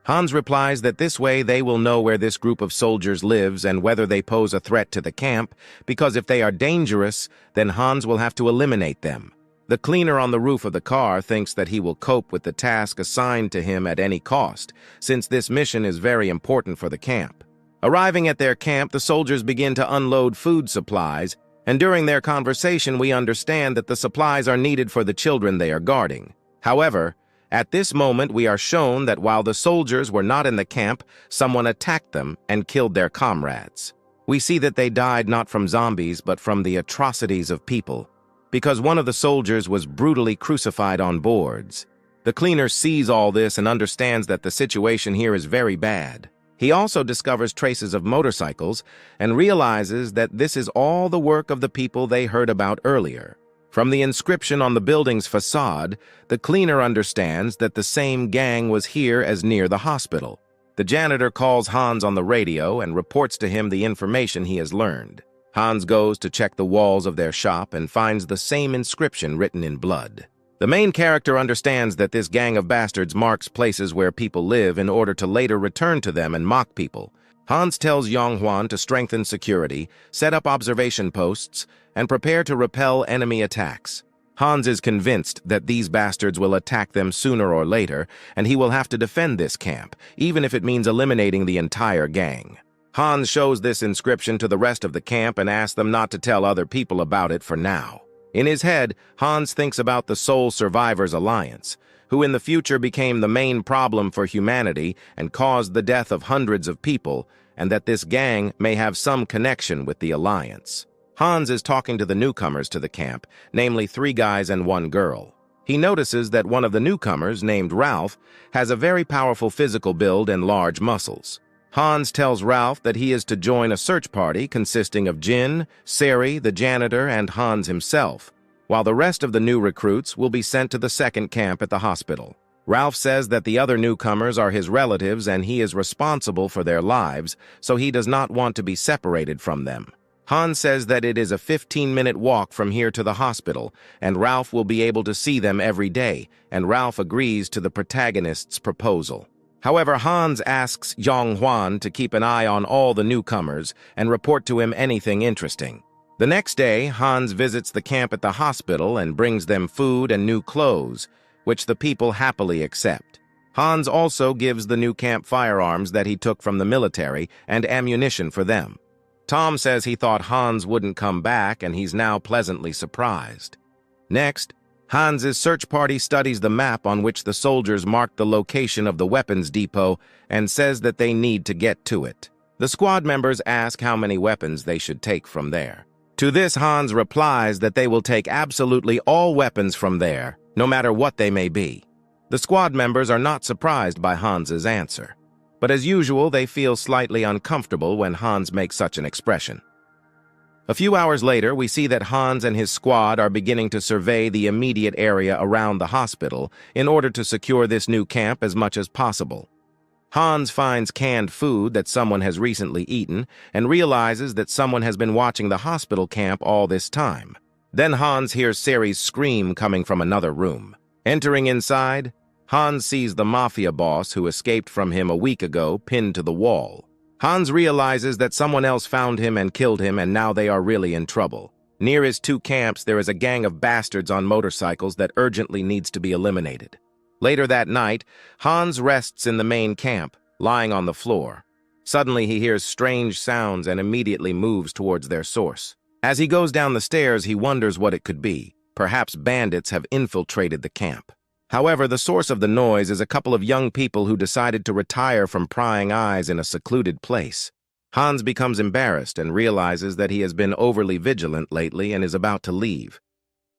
Speaker 1: Hans replies that this way they will know where this group of soldiers lives and whether they pose a threat to the camp, because if they are dangerous, then Hans will have to eliminate them. The cleaner on the roof of the car thinks that he will cope with the task assigned to him at any cost, since this mission is very important for the camp. Arriving at their camp, the soldiers begin to unload food supplies, and during their conversation we understand that the supplies are needed for the children they are guarding. However, at this moment we are shown that while the soldiers were not in the camp, someone attacked them and killed their comrades. We see that they died not from zombies but from the atrocities of people, because one of the soldiers was brutally crucified on boards. The cleaner sees all this and understands that the situation here is very bad. He also discovers traces of motorcycles and realizes that this is all the work of the people they heard about earlier. From the inscription on the building's facade, the cleaner understands that the same gang was here as near the hospital. The janitor calls Hans on the radio and reports to him the information he has learned. Hans goes to check the walls of their shop and finds the same inscription written in blood. The main character understands that this gang of bastards marks places where people live in order to later return to them and mock people. Hans tells Yonghwan to strengthen security, set up observation posts, and prepare to repel enemy attacks. Hans is convinced that these bastards will attack them sooner or later, and he will have to defend this camp, even if it means eliminating the entire gang. Hans shows this inscription to the rest of the camp and asks them not to tell other people about it for now. In his head, Hans thinks about the Sole Survivors Alliance, who in the future became the main problem for humanity and caused the death of hundreds of people, and that this gang may have some connection with the Alliance. Hans is talking to the newcomers to the camp, namely 3 guys and 1 girl. He notices that one of the newcomers, named Ralph, has a very powerful physical build and large muscles. Hans tells Ralph that he is to join a search party consisting of Jin, Sari, the janitor, and Hans himself, while the rest of the new recruits will be sent to the second camp at the hospital. Ralph says that the other newcomers are his relatives and he is responsible for their lives, so he does not want to be separated from them. Hans says that it is a 15-minute walk from here to the hospital, and Ralph will be able to see them every day, and Ralph agrees to the protagonist's proposal. However, Hans asks Yonghwan to keep an eye on all the newcomers and report to him anything interesting. The next day, Hans visits the camp at the hospital and brings them food and new clothes, which the people happily accept. Hans also gives the new camp firearms that he took from the military and ammunition for them. Tom says he thought Hans wouldn't come back, and he's now pleasantly surprised. Next, Hans's search party studies the map on which the soldiers marked the location of the weapons depot and says that they need to get to it. The squad members ask how many weapons they should take from there. To this, Hans replies that they will take absolutely all weapons from there, no matter what they may be. The squad members are not surprised by Hans's answer. But as usual, they feel slightly uncomfortable when Hans makes such an expression. A few hours later, we see that Hans and his squad are beginning to survey the immediate area around the hospital in order to secure this new camp as much as possible. Hans finds canned food that someone has recently eaten and realizes that someone has been watching the hospital camp all this time. Then Hans hears Sari's scream coming from another room. Entering inside, Hans sees the mafia boss who escaped from him a week ago pinned to the wall. Hans realizes that someone else found him and killed him, and now they are really in trouble. Near his two camps, there is a gang of bastards on motorcycles that urgently needs to be eliminated. Later that night, Hans rests in the main camp, lying on the floor. Suddenly, he hears strange sounds and immediately moves towards their source. As he goes down the stairs, he wonders what it could be. Perhaps bandits have infiltrated the camp. However, the source of the noise is a couple of young people who decided to retire from prying eyes in a secluded place. Hans becomes embarrassed and realizes that he has been overly vigilant lately and is about to leave.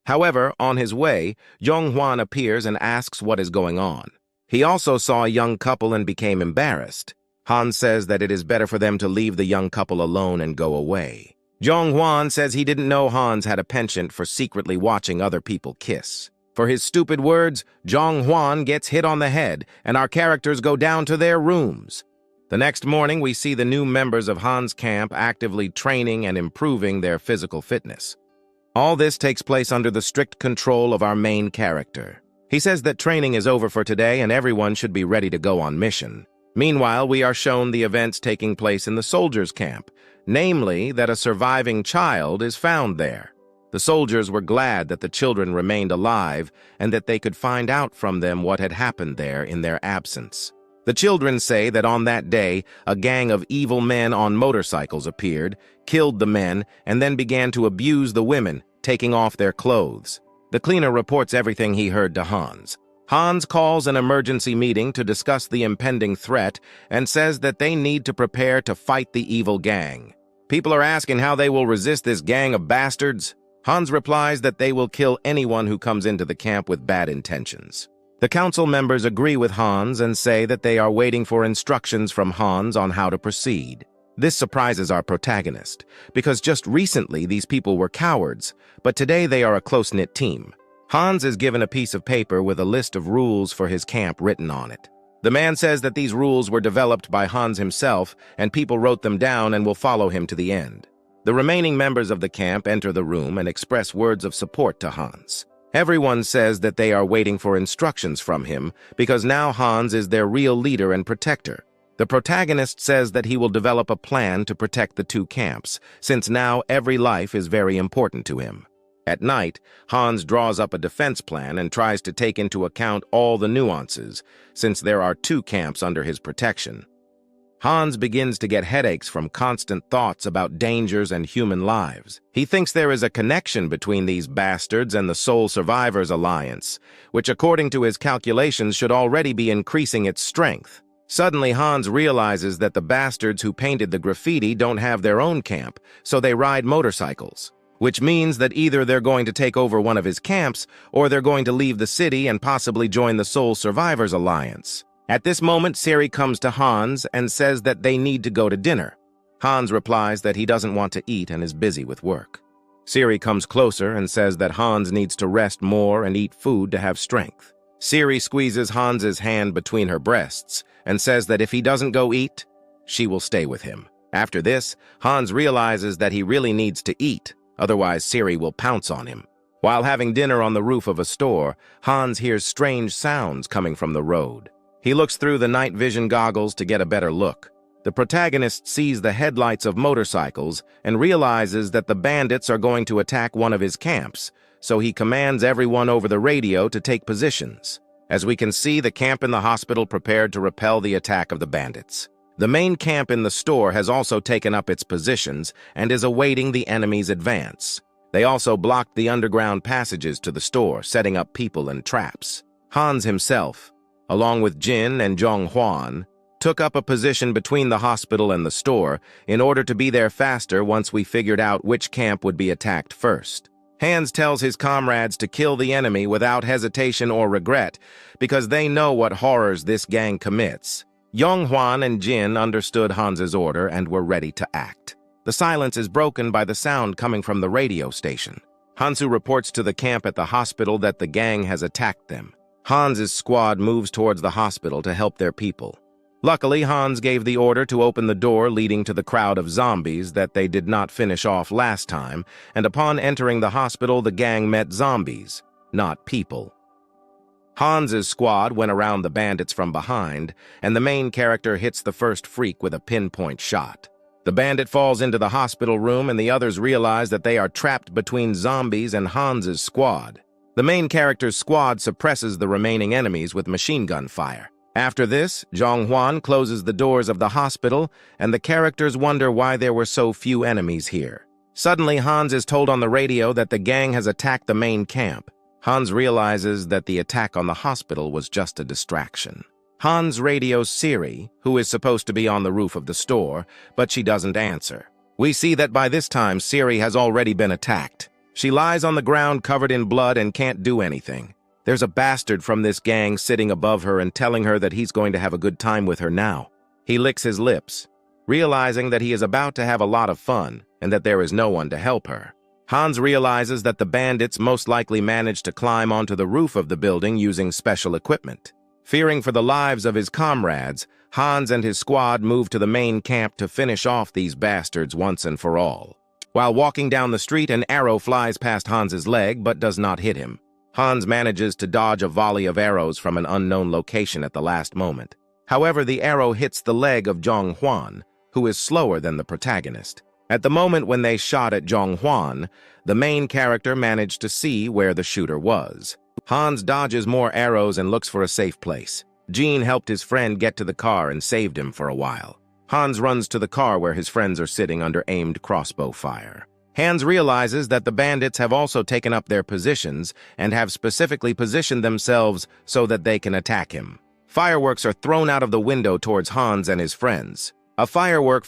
Speaker 1: However, on his way, Yonghwan appears and asks what is going on. He also saw a young couple and became embarrassed. Hans says that it is better for them to leave the young couple alone and go away. Yonghwan says he didn't know Hans had a penchant for secretly watching other people kiss. For his stupid words, Yonghwan gets hit on the head, and our characters go down to their rooms. The next morning, we see the new members of Hans' camp actively training and improving their physical fitness. All this takes place under the strict control of our main character. He says that training is over for today and everyone should be ready to go on mission. Meanwhile, we are shown the events taking place in the soldiers' camp, namely that a surviving child is found there. The soldiers were glad that the children remained alive and that they could find out from them what had happened there in their absence. The children say that on that day, a gang of evil men on motorcycles appeared, killed the men, and then began to abuse the women, taking off their clothes. The cleaner reports everything he heard to Hans. Hans calls an emergency meeting to discuss the impending threat and says that they need to prepare to fight the evil gang. People are asking how they will resist this gang of bastards. Hans replies that they will kill anyone who comes into the camp with bad intentions. The council members agree with Hans and say that they are waiting for instructions from Hans on how to proceed. This surprises our protagonist, because just recently these people were cowards, but today they are a close-knit team. Hans is given a piece of paper with a list of rules for his camp written on it. The man says that these rules were developed by Hans himself, and people wrote them down and will follow him to the end. The remaining members of the camp enter the room and express words of support to Hans. Everyone says that they are waiting for instructions from him because now Hans is their real leader and protector. The protagonist says that he will develop a plan to protect the two camps, since now every life is very important to him. At night, Hans draws up a defense plan and tries to take into account all the nuances, since there are two camps under his protection. Hans begins to get headaches from constant thoughts about dangers and human lives. He thinks there is a connection between these bastards and the Sole Survivors Alliance, which according to his calculations should already be increasing its strength. Suddenly, Hans realizes that the bastards who painted the graffiti don't have their own camp, so they ride motorcycles, which means that either they're going to take over one of his camps or they're going to leave the city and possibly join the Sole Survivors Alliance. At this moment, Sari comes to Hans and says that they need to go to dinner. Hans replies that he doesn't want to eat and is busy with work. Sari comes closer and says that Hans needs to rest more and eat food to have strength. Sari squeezes Hans's hand between her breasts and says that if he doesn't go eat, she will stay with him. After this, Hans realizes that he really needs to eat, otherwise Sari will pounce on him. While having dinner on the roof of a store, Hans hears strange sounds coming from the road. He looks through the night vision goggles to get a better look. The protagonist sees the headlights of motorcycles and realizes that the bandits are going to attack one of his camps, so he commands everyone over the radio to take positions. As we can see, the camp in the hospital prepared to repel the attack of the bandits. The main camp in the store has also taken up its positions and is awaiting the enemy's advance. They also blocked the underground passages to the store, setting up people and traps. Hans himself, along with Jin and Zhonghuan, took up a position between the hospital and the store in order to be there faster once we figured out which camp would be attacked first. Hans tells his comrades to kill the enemy without hesitation or regret because they know what horrors this gang commits. Yonghwan and Jin understood Hans's order and were ready to act. The silence is broken by the sound coming from the radio station. Hansu reports to the camp at the hospital that the gang has attacked them. Hans's squad moves towards the hospital to help their people. Luckily, Hans gave the order to open the door leading to the crowd of zombies that they did not finish off last time, and upon entering the hospital, the gang met zombies, not people. Hans's squad went around the bandits from behind, and the main character hits the first freak with a pinpoint shot. The bandit falls into the hospital room, and the others realize that they are trapped between zombies and Hans's squad. The main character's squad suppresses the remaining enemies with machine gun fire. After this, Zhonghwan closes the doors of the hospital, and the characters wonder why there were so few enemies here. Suddenly, Hans is told on the radio that the gang has attacked the main camp. Hans realizes that the attack on the hospital was just a distraction. Hans radios Siri, who is supposed to be on the roof of the store, but she doesn't answer. We see that by this time, Siri has already been attacked. She lies on the ground covered in blood and can't do anything. There's a bastard from this gang sitting above her and telling her that he's going to have a good time with her now. He licks his lips, realizing that he is about to have a lot of fun and that there is no one to help her. Hans realizes that the bandits most likely managed to climb onto the roof of the building using special equipment. Fearing for the lives of his comrades, Hans and his squad move to the main camp to finish off these bastards once and for all. While walking down the street, an arrow flies past Hans's leg but does not hit him. Hans manages to dodge a volley of arrows from an unknown location at the last moment. However, the arrow hits the leg of Zhonghwan, who is slower than the protagonist. At the moment when they shot at Zhonghwan, the main character managed to see where the shooter was. Hans dodges more arrows and looks for a safe place. Jean helped his friend get to the car and saved him for a while. Hans runs to the car where his friends are sitting under aimed crossbow fire. Hans realizes that the bandits have also taken up their positions and have specifically positioned themselves so that they can attack him. Fireworks are thrown out of the window towards Hans and his friends. A firework